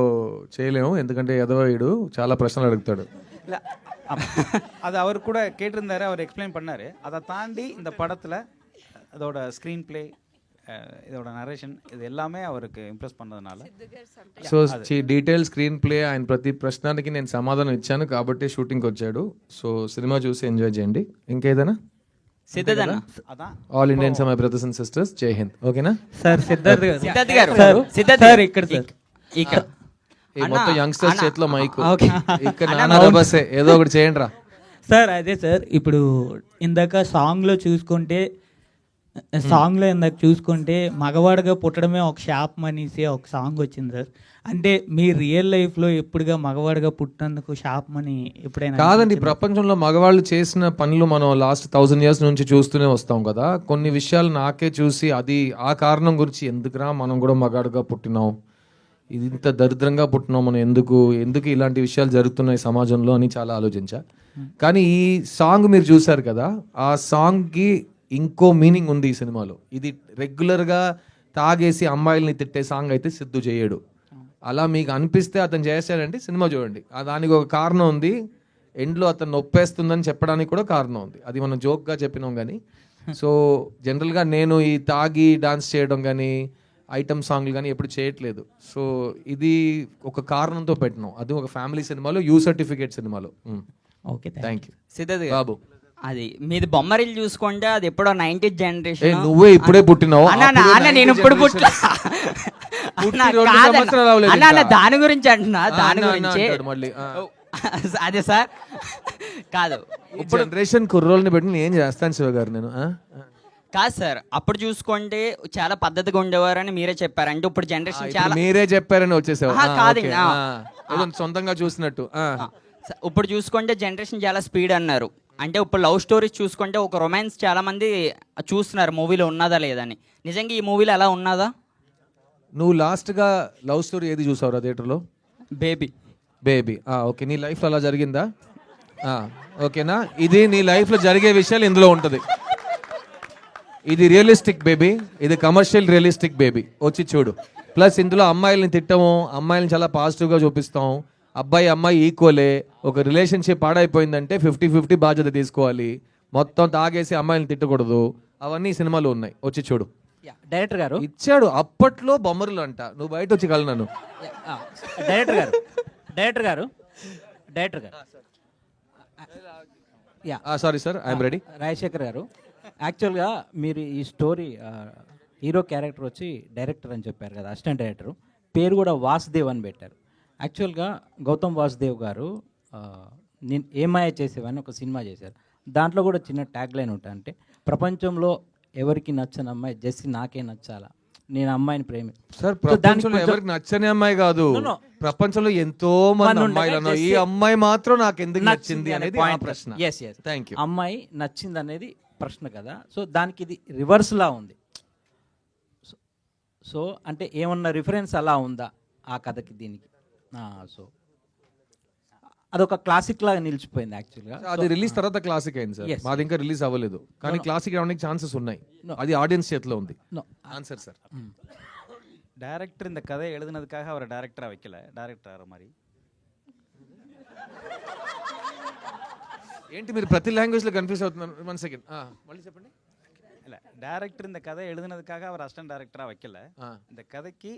చేయలేము, ఎందుకంటే ఎదవాయుడు చాలా ప్రశ్నలు అడుగుతాడు. இல்லை, அது அவர் கூட கேட்டிருந்தாரு, அவர் எக்ஸ்பிளைன் பண்ணார். அதை தாண்டி இந்த படத்தில் அதோட ஸ்க்ரீன் பிளே, இதோட நரேஷன், இது எல்லாமே அவருக்கு ఇంప్రెస్ பண்ணதுனால సో డీటెయిల్ స్క్రీన్ ప్లే, ఆయన ప్రతి ప్రశ్నకి నేను సమాధానం ఇచ్చాను కాబట్టి షూటింగ్కి వచ్చాడు. సో సినిమా చూసి ఎంజాయ్ చేయండి. ఇంకేదైనా? సిద్ధదన్ all Indians my brothers and sisters, జై హింద్. ఓకేనా సార్? సిద్ధార్థ్ గారు సార్ ఇక్కడ మొత్తం యంగ్స్టర్స్ చేతిలో మైక్, ఇక్కడ నాన్న బస్సే, ఏదో ఒకటి చేయండి రా సార్. అదే సార్, ఇప్పుడు ఇందాక సాంగ్లో చూసుకుంటే మగవాడిగా పుట్టడమే ఒక శాపం అనేసి ఒక సాంగ్ వచ్చింది సార్. అంటే మీ రియల్ లైఫ్లో ఎప్పుడుగా మగవాడిగా పుట్టినందుకు శాపం అని ఎప్పుడైనా? కాదండి, ప్రపంచంలో మగవాళ్ళు చేసిన పనులు మనం లాస్ట్ 1000 years నుంచి చూస్తూనే వస్తాం కదా. కొన్ని విషయాలు నాకే చూసి అది ఆ కారణం గురించి ఎందుకురా మనం కూడా మగాడుగా పుట్టినాం, ఇది ఇంత దరిద్రంగా పుట్టినాం మనం, ఎందుకు ఇలాంటి విషయాలు జరుగుతున్నాయి సమాజంలో అని చాలా ఆలోచించా. కానీ ఈ సాంగ్ మీరు చూసారు కదా, ఆ సాంగ్కి ఇంకో మీనింగ్ ఉంది ఈ సినిమాలో. ఇది రెగ్యులర్గా తాగేసి అమ్మాయిల్ని తిట్టే సాంగ్ అయితే సిద్ధు చేయడు. అలా మీకు అనిపిస్తే అతను చేశాడంటే సినిమా చూడండి, దానికి ఒక కారణం ఉంది. ఎండ్లో అతను నొప్పేస్తుందని చెప్పడానికి కూడా కారణం ఉంది. అది మనం జోక్గా చెప్పినాం కానీ. సో జనరల్గా నేను ఈ తాగి డాన్స్ చేయడం కానీ ఐటమ్ సాంగ్లు కానీ ఎప్పుడు చేయట్లేదు. సో ఇది ఒక కారణంతో పెట్టినాం. అది ఒక ఫ్యామిలీ సినిమాలో, యూ సర్టిఫికేట్ సినిమాలో. Okay, thank you. Siddharth Babu, అది మీది బొమ్మరిల్లు చూసుకుంటే అది ఎప్పుడో 90th జనరేషన్. నువ్వే ఇప్పుడే పుట్టినావు. నేను ఇప్పుడు పుట్టా దాని గురించి అంటున్నా, దాని గురించి అదే సార్. కాదు, ఇప్పుడు జనరేషన్ కుర్రోల్ని పెట్టి నేను ఏం చేస్తాను శివ గారు. నేను కాదు సార్, అప్పుడు చూసుకుంటే చాలా పద్ధతిగా ఉండేవారని మీరే చెప్పారు. అంటే ఇప్పుడు జనరేషన్ చాలా మీరే చెప్పారని వచ్చేసావు. కాదు, సొంతంగా చూసినట్టు. ఇప్పుడు చూసుకుంటే జనరేషన్ చాలా స్పీడ్ అన్నారు. అంటే ఇప్పుడు లవ్ స్టోరీస్ చూసుకుంటే ఒక రొమాన్స్ చాలా మంది చూస్తున్నారు మూవీలో ఉన్నదా లేదని. నిజంగా ఈ మూవీలో ఎలా ఉన్నదా? నువ్వు లాస్ట్గా లవ్ స్టోరీ ఏది చూసావురా థియేటర్లో? బేబీ. ఓకే, నీ లైఫ్లో అలా జరిగిందా? ఓకేనా, ఇది నీ లైఫ్లో జరిగే విషయాలు ఇందులో ఉంటుంది. ఇది రియలిస్టిక్ బేబీ, ఇది కమర్షియల్ రియలిస్టిక్ బేబీ. వచ్చి చూడు. ప్లస్ ఇందులో అమ్మాయిల్ని తిట్టము, అమ్మాయిల్ని చాలా పాజిటివ్గా చూపిస్తాం. అబ్బాయి అమ్మాయి ఈక్వలే. ఒక రిలేషన్షిప్ పాడైపోయిందంటే 50-50 బాధ్యత తీసుకోవాలి. మొత్తం తాగేసి అమ్మాయిని తిట్టకూడదు. అవన్నీ సినిమాలో ఉన్నాయి, వచ్చి చూడు. డైరెక్టర్ గారు ఇచ్చాడు అప్పట్లో బొమ్మరులు అంట, నువ్వు బయట వచ్చి కలనను. డైరెక్టర్ గారు sorry sir, I'm ready. Rajasekhar గారు, యాక్చువల్గా మీరు ఈ స్టోరీ హీరో క్యారెక్టర్ వచ్చి డైరెక్టర్ అని చెప్పారు కదా, అసిస్టెంట్ డైరెక్టర్ పేరు కూడా వాసుదేవ్ అని పెట్టారు. యాక్చువల్గా గౌతమ్ వాసుదేవ్ గారు నేను ఏమాయ చేసేవని ఒక సినిమా చేశారు. దాంట్లో కూడా చిన్న ట్యాగ్ లైన్ ఉంటుంది, అంటే ప్రపంచంలో ఎవరికి నచ్చని అమ్మాయి జస్ట్ నాకే నచ్చాలా, నేను అమ్మాయిని సార్. ప్రపంచంలో ఎవరికి నచ్చని అమ్మాయి కాదు, ప్రపంచంలో ఎంతో మంది అమ్మాయిలు, ఈ అమ్మాయి మాత్రం నాకు ఎందుకు నచ్చింది అనేది ప్రశ్న. Thank you. అమ్మాయి నచ్చింది అనేది ప్రశ్న కదా. సో దానికి ఇది రివర్స్లా ఉంది. సో అంటే ఏమన్నా రిఫరెన్స్ అలా ఉందా ఆ కథకి దీనికి? సో అదొక క్లాసిక్ లాగా నిలిచిపోయింది యాక్చువల్గా. అది రిలీజ్ తర్వాత క్లాసిక్ అయింది సార్. మాది ఇంకా రిలీజ్ అవ్వలేదు, కానీ క్లాసిక్ రావడానికి ఛాన్సెస్ ఉన్నాయి. అది ఆడియన్స్ చేతిలో ఉంది. Answer sir. டேரக்டர் இந்த கதையை எழுதுனதுக்காக அவரை டேரக்டராக வைக்கல, டேரக்டர் மாதிரி. ఏంటి మీరు ప్రతి లాంగ్వేజ్లో కన్ఫ్యూజ్ అవుతున్నారు? 1 సెకండ్ మళ్ళీ చెప్పండి. இல்லை, டேரக்டர் இந்த கதையை எழுதுனதுக்காக அவர் அசிஸ்டன்ட் டேரக்டராக வைக்கல. இந்த கதைக்கு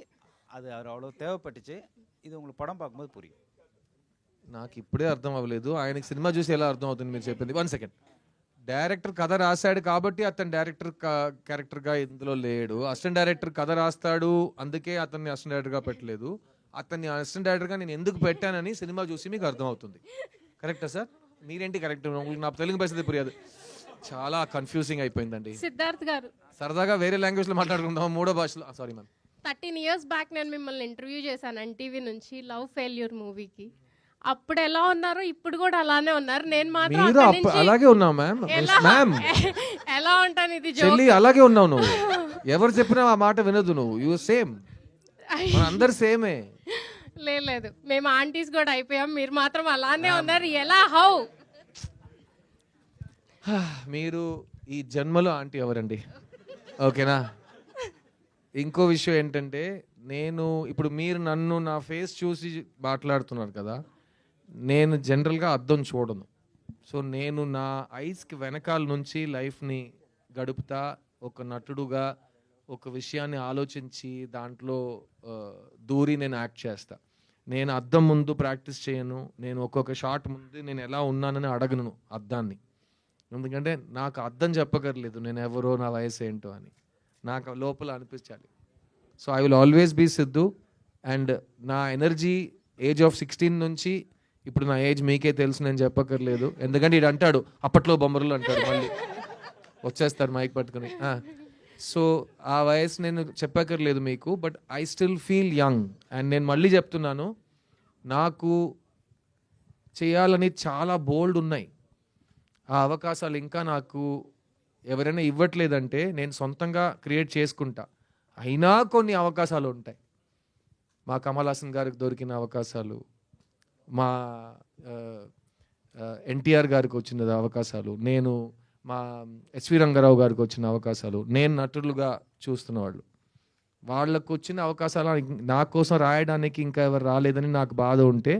அது அவர் அவ்வளோ தேவைப்பட்டுச்சு. இது உங்களுக்கு పడం பார்க்கும்போது புரியும். నాకు ఇప్పుడే అర్థం అవ్వలేదు, ఆయనకి సినిమా చూసి ఎలా అర్థం అవుతుంది మీరు చెప్పింది. 1 సెకండ్. డైరెక్టర్ కథ రాశాడు కాబట్టి అతను డైరెక్టర్ క్యారెక్టర్గా ఇందులో లేడు. అసిస్టెంట్ డైరెక్టర్ కథ రాస్తాడు, అందుకే అతన్ని అసిస్టెంట్ డైరెక్టర్గా పెట్టలేదు. అతన్ని అసిస్టెంట్ డైరెక్టర్గా నేను ఎందుకు పెట్టానని సినిమా చూసి మీకు అర్థం అవుతుంది. కరెక్టా సార్? మీరేంటి కరెక్ట్? నా తెలుగు పరిస్థితి పురియదు, చాలా కన్ఫ్యూజింగ్ అయిపోయిందండి. సిద్ధార్థ్ గారు, సరదాగా వేరే లాంగ్వేజ్లో మాట్లాడుకుందాం, 3వ భాషలో. Sorry ma'am. 13 years బ్యాక్ నేను మిమ్మల్ని ఇంటర్వ్యూ చేశాను ఎన్టీవీ నుంచి లవ్ ఫెయిల్యూర్ మూవీకి. అప్పుడు ఎలా ఉన్నారు, ఇప్పుడు కూడా అలానే ఉన్నారు. నేను మాత్రం మీరు అలాగే ఉన్నావు మ్యామ్. మ్యామ్ ఎలా ఉంటాను, ఇది చెల్లి అలాగే ఉన్నావు నువ్వు. ఎవరు చెప్పినా ఆ మాట వినదు నువ్వు. యు సేమ్, అందరు సేమే. లేదు, మేము ఆంటీస్ కూడా అయిపోయాం, మీరు మాత్రం అలానే ఉన్నారు. ఎలా? హౌ? మీరు ఈ జన్మలో ఆంటీ ఎవరండి? ఓకేనా? ఇంకో విషయం ఏంటంటే, నేను ఇప్పుడు మీరు నన్ను నా ఫేస్ చూసి మాట్లాడుతున్నారు కదా, నేను జనరల్గా అద్దం చూడను. సో నేను నా ఐస్కి వెనకాల నుంచి లైఫ్ని గడుపుతా, ఒక నటుడుగా ఒక విషయాన్ని ఆలోచించి దాంట్లో దూరి నేను యాక్ట్ చేస్తా. నేను అద్దం ముందు ప్రాక్టీస్ చేయను, నేను ఒక్కొక్క షాట్ ముందు నేను ఎలా ఉన్నానని అడగను అద్దాన్ని. ఎందుకంటే నాకు అద్దం చెప్పగలేదు నేను ఎవరో, నా వయసు ఏంటో అని. నాకు లోపల అనిపించాలి. So I will always be Siddhu. And నా ఎనర్జీ ఏజ్ ఆఫ్ 16 నుంచి ఇప్పుడు నా ఏజ్ మీకే తెలుసు, నేను చెప్పక్కర్లేదు. ఎందుకంటే ఇది అంటాడు అప్పట్లో బొమ్మరులు అంటాడు, మళ్ళీ వచ్చేస్తారు మైక్ పట్టుకుని. సో ఆ వయసు నేను చెప్పక్కర్లేదు మీకు, but I still feel young. And నేను మళ్ళీ చెప్తున్నాను, నాకు చేయాలని చాలా బోల్డ్ ఉన్నాయి. ఆ అవకాశాలు ఇంకా నాకు ఎవరైనా ఇవ్వట్లేదంటే నేను సొంతంగా క్రియేట్ చేసుకుంటా. అయినా కొన్ని అవకాశాలు ఉంటాయి. మా కమల్ హాసన్ గారికి దొరికిన అవకాశాలు, మా ఎన్టీఆర్ గారికి వచ్చిన అవకాశాలు, నేను మా ఎస్వి రంగారావు గారికి వచ్చిన అవకాశాలు, నేను నటులుగా చూస్తున్న వాళ్ళకు వచ్చిన అవకాశాలు నా కోసం రాయడానికి ఇంకా ఎవరు రాలేదని నాకు బాధ ఉంటే,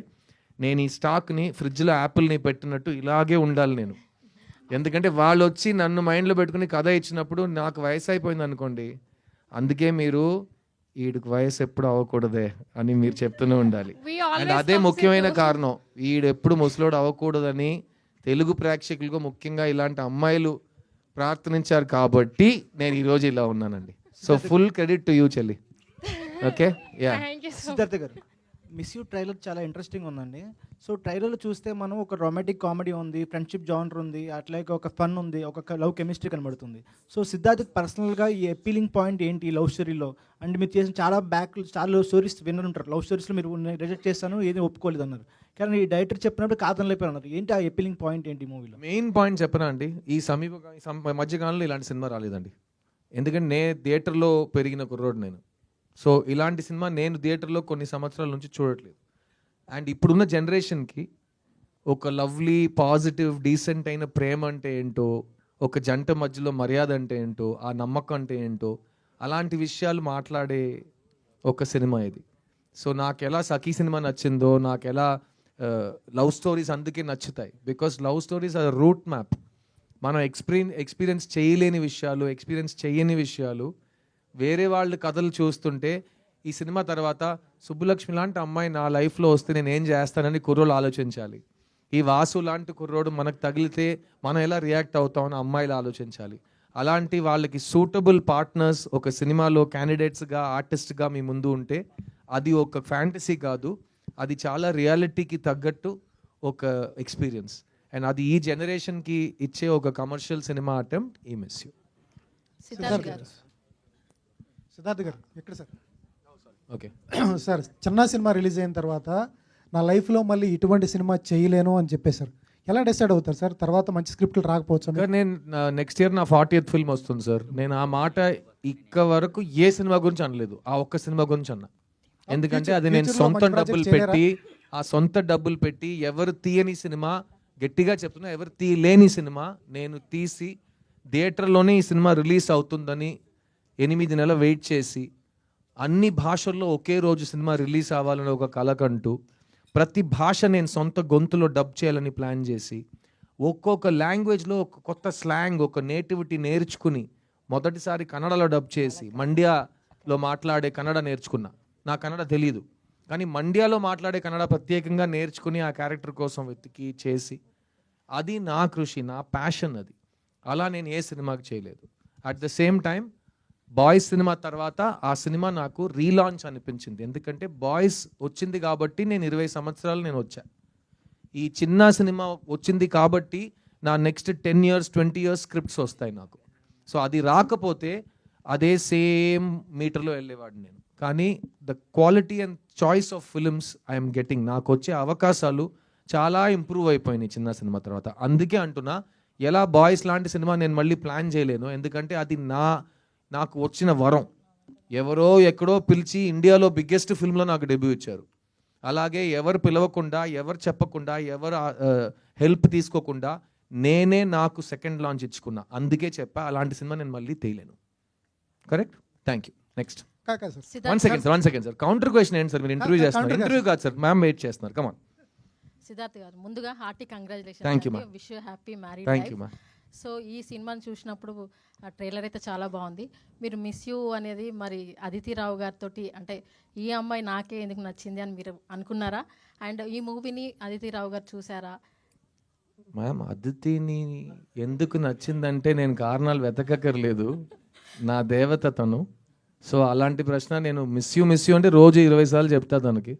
నేను ఈ స్టాక్ని ఫ్రిడ్జ్లో యాపిల్ని పెట్టినట్టు ఇలాగే ఉండాలి నేను. ఎందుకంటే వాళ్ళు వచ్చి నన్ను మైండ్లో పెట్టుకుని కథ ఇచ్చినప్పుడు నాకు వయసు అయిపోయింది అనుకోండి, అందుకే మీరు వీడికి వయసు ఎప్పుడు అవ్వకూడదే అని మీరు చెప్తూనే ఉండాలి. అండ్ అదే ముఖ్యమైన కారణం, వీడు ఎప్పుడు ముసలోడు అవ్వకూడదని తెలుగు ప్రేక్షకులకు ముఖ్యంగా ఇలాంటి అమ్మాయిలు ప్రార్థించారు కాబట్టి నేను ఈరోజు ఇలా ఉన్నానండి. So full credit to you చెల్లి. Okay, yeah. Siddharth garu, miss you trailer చాలా ఇంట్రెస్టింగ్ ఉందండి. సో ట్రైలర్లో చూస్తే మనం ఒక రొమాంటిక్ కామెడీ ఉంది, ఫ్రెండ్షిప్ జానర్ ఉంది, అట్లాగే ఒక ఫన్ ఉంది, ఒక లవ్ కెమిస్ట్రీ కనబడుతుంది. సో సిద్ధార్థ్ పర్సనల్గా ఈ అపీలింగ్ పాయింట్ ఏంటి లవ్ స్టోరీలో? అండ్ మీరు చేసిన చాలా లవ్ స్టోరీస్ విన్నర్ ఉంటారు. లవ్ స్టోరీస్లో మీరు రిజెక్ట్ చేస్తాను, ఏది ఒప్పుకోలేదు అన్నారు, కానీ ఈ డైరెక్టర్ చెప్పినప్పుడు కాదనలేపారు అన్నారు. ఏంటి ఆ అపీలింగ్ పాయింట్ ఏంటి మూవీలో? మెయిన్ పాయింట్ చెప్పనా అండి, ఈ మధ్యకాలంలో ఇలాంటి సినిమా రాలేదండి. ఎందుకంటే నేను థియేటర్లో పెరిగిన కుర్రోడు నేను. సో ఇలాంటి సినిమా నేను థియేటర్లో కొన్ని సంవత్సరాల నుంచి చూడట్లేదు. అండ్ ఇప్పుడున్న జనరేషన్కి ఒక లవ్లీ, పాజిటివ్, డీసెంట్ అయిన ప్రేమ అంటే ఏంటో, ఒక జంట మధ్యలో మర్యాద అంటే ఏంటో, ఆ నమ్మకం అంటే ఏంటో, అలాంటి విషయాలు మాట్లాడే ఒక సినిమా ఇది. సో నాకు ఎలా సఖీ సినిమా నచ్చిందో, నాకు ఎలా లవ్ స్టోరీస్ అందుకే నచ్చుతాయి. Because love stories are route map. మనం ఎక్స్పీరియన్స్ చేయలేని విషయాలు, ఎక్స్పీరియన్స్ చేయని విషయాలు వేరే వాళ్ళ కథలు చూస్తుంటే, ఈ సినిమా తర్వాత సుబ్బులక్ష్మి లాంటి అమ్మాయి నా లైఫ్లో వస్తే నేను ఏం చేస్తానని కుర్రోళ్ళు ఆలోచించాలి. ఈ వాసు లాంటి కుర్రోడు మనకు తగిలితే మనం ఎలా రియాక్ట్ అవుతామని అమ్మాయిలు ఆలోచించాలి. అలాంటి వాళ్ళకి సూటబుల్ పార్ట్నర్స్ ఒక సినిమాలో క్యాండిడేట్స్గా, ఆర్టిస్ట్గా మీ ముందు ఉంటే అది ఒక ఫ్యాంటసీ కాదు, అది చాలా రియాలిటీకి తగ్గట్టు ఒక ఎక్స్పీరియన్స్. అండ్ అది ఈ జనరేషన్కి ఇచ్చే ఒక కమర్షియల్ సినిమా అటెంప్ట్ ఈ మిస్ యూ. సిద్ధార్థ్ గారు ఎక్కడ సార్? ఓకే సార్, చిన్న సినిమా రిలీజ్ అయిన తర్వాత నా లైఫ్లో మళ్ళీ ఇటువంటి సినిమా చేయలేను అని చెప్పేశారు. ఎలా డిసైడ్ అవుతారు సార్? తర్వాత మంచి స్క్రిప్ట్లు రాకపోవచ్చు. సార్ నేను నెక్స్ట్ ఇయర్ నా 40th ఫిల్మ్ వస్తుంది సార్. నేను ఆ మాట ఇక్క వరకు ఏ సినిమా గురించి అనలేదు, ఆ ఒక్క సినిమా గురించి అన్నా. ఎందుకంటే అది నేను సొంత డబ్బులు పెట్టి, ఆ సొంత డబ్బులు పెట్టి ఎవరు తీయని సినిమా, గట్టిగా చెప్తున్నా ఎవరు తీయలేని సినిమా నేను తీసి థియేటర్లోనే ఈ సినిమా రిలీజ్ అవుతుందని 8 నెలలు వెయిట్ చేసి అన్ని భాషల్లో ఒకే రోజు సినిమా రిలీజ్ అవ్వాలని ఒక కలకంటూ ప్రతి భాష నేను సొంత గొంతులో డబ్ చేయాలని ప్లాన్ చేసి ఒక్కొక్క లాంగ్వేజ్లో ఒక కొత్త స్లాంగ్, ఒక నేటివిటీ నేర్చుకుని మొదటిసారి కన్నడలో డబ్ చేసి మండ్యాలో మాట్లాడే కన్నడ నేర్చుకున్నా. నా కన్నడ తెలీదు, కానీ మండ్యాలో మాట్లాడే కన్నడ ప్రత్యేకంగా నేర్చుకుని ఆ క్యారెక్టర్ కోసం వెతికి చేసి, అది నా కృషి, నా ప్యాషన్ అది. అలా నేను ఏ సినిమాకి చేయలేదు. At the same time boys cinema తర్వాత ఆ సినిమా నాకు రీలాంచ్ అనిపించింది. ఎందుకంటే బాయ్స్ వచ్చింది కాబట్టి నేను 20 సంవత్సరాలు నేను వచ్చా. ఈ చిన్న సినిమా వచ్చింది కాబట్టి నా నెక్స్ట్ 10 years 20 years స్క్రిప్ట్స్ వస్తాయి నాకు. సో అది రాకపోతే అదే సేమ్ మీటర్లో వెళ్ళేవాడిని నేను. కానీ the quality and choice of films I'm getting, నాకు వచ్చే అవకాశాలు చాలా ఇంప్రూవ్ అయిపోయినాయి చిన్న సినిమా తర్వాత. అందుకే అంటున్నా, ఎలా బాయ్స్ లాంటి సినిమా నేను మళ్ళీ ప్లాన్ చేయలేను, ఎందుకంటే అది నాకు వచ్చిన వరం. ఎవరో ఎక్కడో పిలిచి ఇండియాలో బిగ్గెస్ట్ ఫిల్మ్లో నాకు డెబ్యూ ఇచ్చారు. అలాగే ఎవరు పిలవకుండా, ఎవరు చెప్పకుండా, ఎవరు హెల్ప్ తీసుకోకుండా నేనే నాకు సెకండ్ లాంచ్ ఇచ్చుకున్నా. అందుకే చెప్పా అలాంటి సినిమా నేను మళ్ళీ తీయలేను. Correct? Thank you. Next. One second sir, counter question ఏంటి సార్? మీరు ఇంటర్వ్యూ చేస్తున్నారు. ఇంటర్వ్యూ కాదు సార్, మ్యామ్ వెయిట్ చేస్తున్నారు. కమాన్. సిద్ధార్థ్ గారు, ముందుగా hearty congratulation. Thank you, wish you happy married thank you life. So ఈ సినిమాని చూసినప్పుడు ట్రైలర్ అయితే చాలా బాగుంది. మీరు మిస్ యూ అనేది మరి అదితి రావు గారితో, అంటే ఈ అమ్మాయి నాకే ఎందుకు నచ్చింది అని మీరు అనుకున్నారా? అండ్ ఈ మూవీని అదితి రావు గారు చూసారా? మ్యామ్, అదితిని ఎందుకు నచ్చిందంటే నేను కారణాలు వెతకక్కర్లేదు, నా దేవత తను. సో అలాంటి ప్రశ్న నేను మిస్ యూ అంటే రోజు 20 సార్లు చెప్తా తనకి.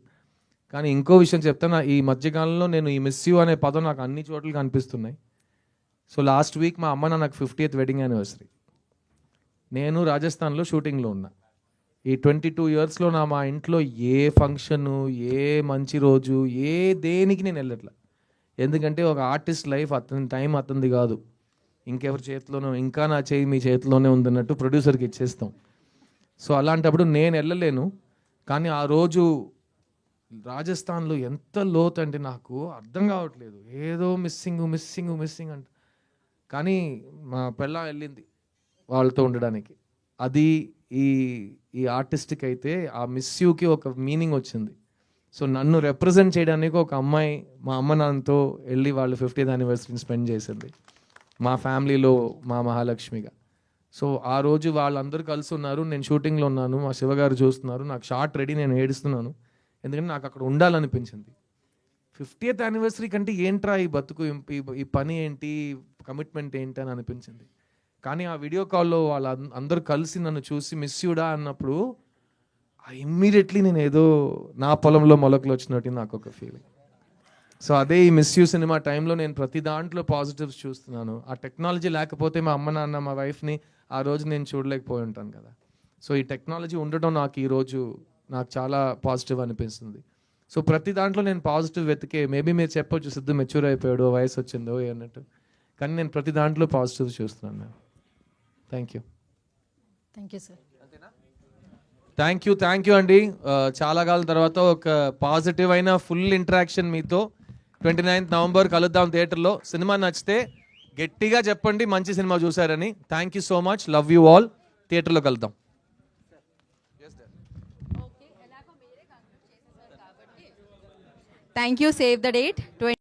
కానీ ఇంకో విషయం చెప్తాను, ఈ మధ్యకాలంలో నేను ఈ మిస్ యూ అనే పదం నాకు అన్ని చోట్ల కనిపిస్తున్నాయి. సో లాస్ట్ వీక్ మా అమ్మ నాకు 50th వెడ్డింగ్ యానివర్సరీ. నేను రాజస్థాన్లో షూటింగ్లో ఉన్నా. ఈ 22 yearsలో మా ఇంట్లో ఏ ఫంక్షను, ఏ మంచి రోజు, ఏ దేనికి నేను వెళ్ళట్లా. ఎందుకంటే ఒక ఆర్టిస్ట్ లైఫ్ అతని టైం అతనిది కాదు, ఇంకెవరి చేతిలోనో, ఇంకా నా చేయి మీ చేతిలోనే ఉందన్నట్టు ప్రొడ్యూసర్కి ఇచ్చేస్తాం. సో అలాంటప్పుడు నేను వెళ్ళలేను. కానీ ఆ రోజు రాజస్థాన్లో ఎంత లోతు అంటే నాకు అర్థం కావట్లేదు, ఏదో మిస్సింగ్ అంట. కానీ మా పిల్ల వెళ్ళింది వాళ్ళతో ఉండడానికి. అది ఈ ఆర్టిస్ట్కి అయితే ఆ మిస్ యూకి ఒక మీనింగ్ వచ్చింది. సో నన్ను రిప్రజెంట్ చేయడానికి ఒక అమ్మాయి మా అమ్మ నాన్నతో వెళ్ళి వాళ్ళు 50th anniversary స్పెండ్ చేసింది మా ఫ్యామిలీలో, మా మహాలక్ష్మిగా. సో ఆ రోజు వాళ్ళందరూ కలిసి ఉన్నారు, నేను షూటింగ్లో ఉన్నాను, మా శివగారు చూస్తున్నారు, నాకు షార్ట్ రెడీ, నేను ఏడుస్తున్నాను. ఎందుకంటే నాకు అక్కడ ఉండాలనిపించింది. 50th anniversary కంటే ఏంట్రా ఈ బతుకు, ఈ పని ఏంటి, కమిట్మెంట్ ఏంటి అని అనిపించింది. కానీ ఆ వీడియో కాల్లో వాళ్ళ అందరూ కలిసి నన్ను చూసి మిస్ యూడా అన్నప్పుడు ఇమ్మీడియట్లీ నేను ఏదో నా పొలంలో మొలకలు వచ్చినట్టు నాకు ఒక ఫీలింగ్. సో అదే ఈ మిస్ యూ సినిమా టైంలో నేను ప్రతి దాంట్లో పాజిటివ్స్ చూస్తున్నాను. ఆ టెక్నాలజీ లేకపోతే మా అమ్మ నాన్న, మా వైఫ్ని ఆ రోజు నేను చూడలేకపోయి ఉంటాను కదా. సో ఈ టెక్నాలజీ ఉండటం నాకు ఈరోజు నాకు చాలా పాజిటివ్ అనిపిస్తుంది. సో ప్రతి దాంట్లో నేను పాజిటివ్ వెతికే, మేబీ మీరు చెప్పొచ్చు సిద్ధు మెచ్యూర్ అయిపోయాడు, వయసు వచ్చిందో అన్నట్టు, కానీ నేను ప్రతి దాంట్లో పాజిటివ్ చూస్తున్నాను ma'am. Thank you. Thank you sir. Thank you అండి. చాలా కాలం తర్వాత ఒక పాజిటివ్ అయిన ఫుల్ ఇంటరాక్షన్ మీతో. 29th November కలుద్దాం థియేటర్లో. సినిమా నచ్చితే గట్టిగా చెప్పండి మంచి సినిమా చూసారని. Thank you so much, love you all. థియేటర్లో కలుద్దాం. Thank you. Save the date.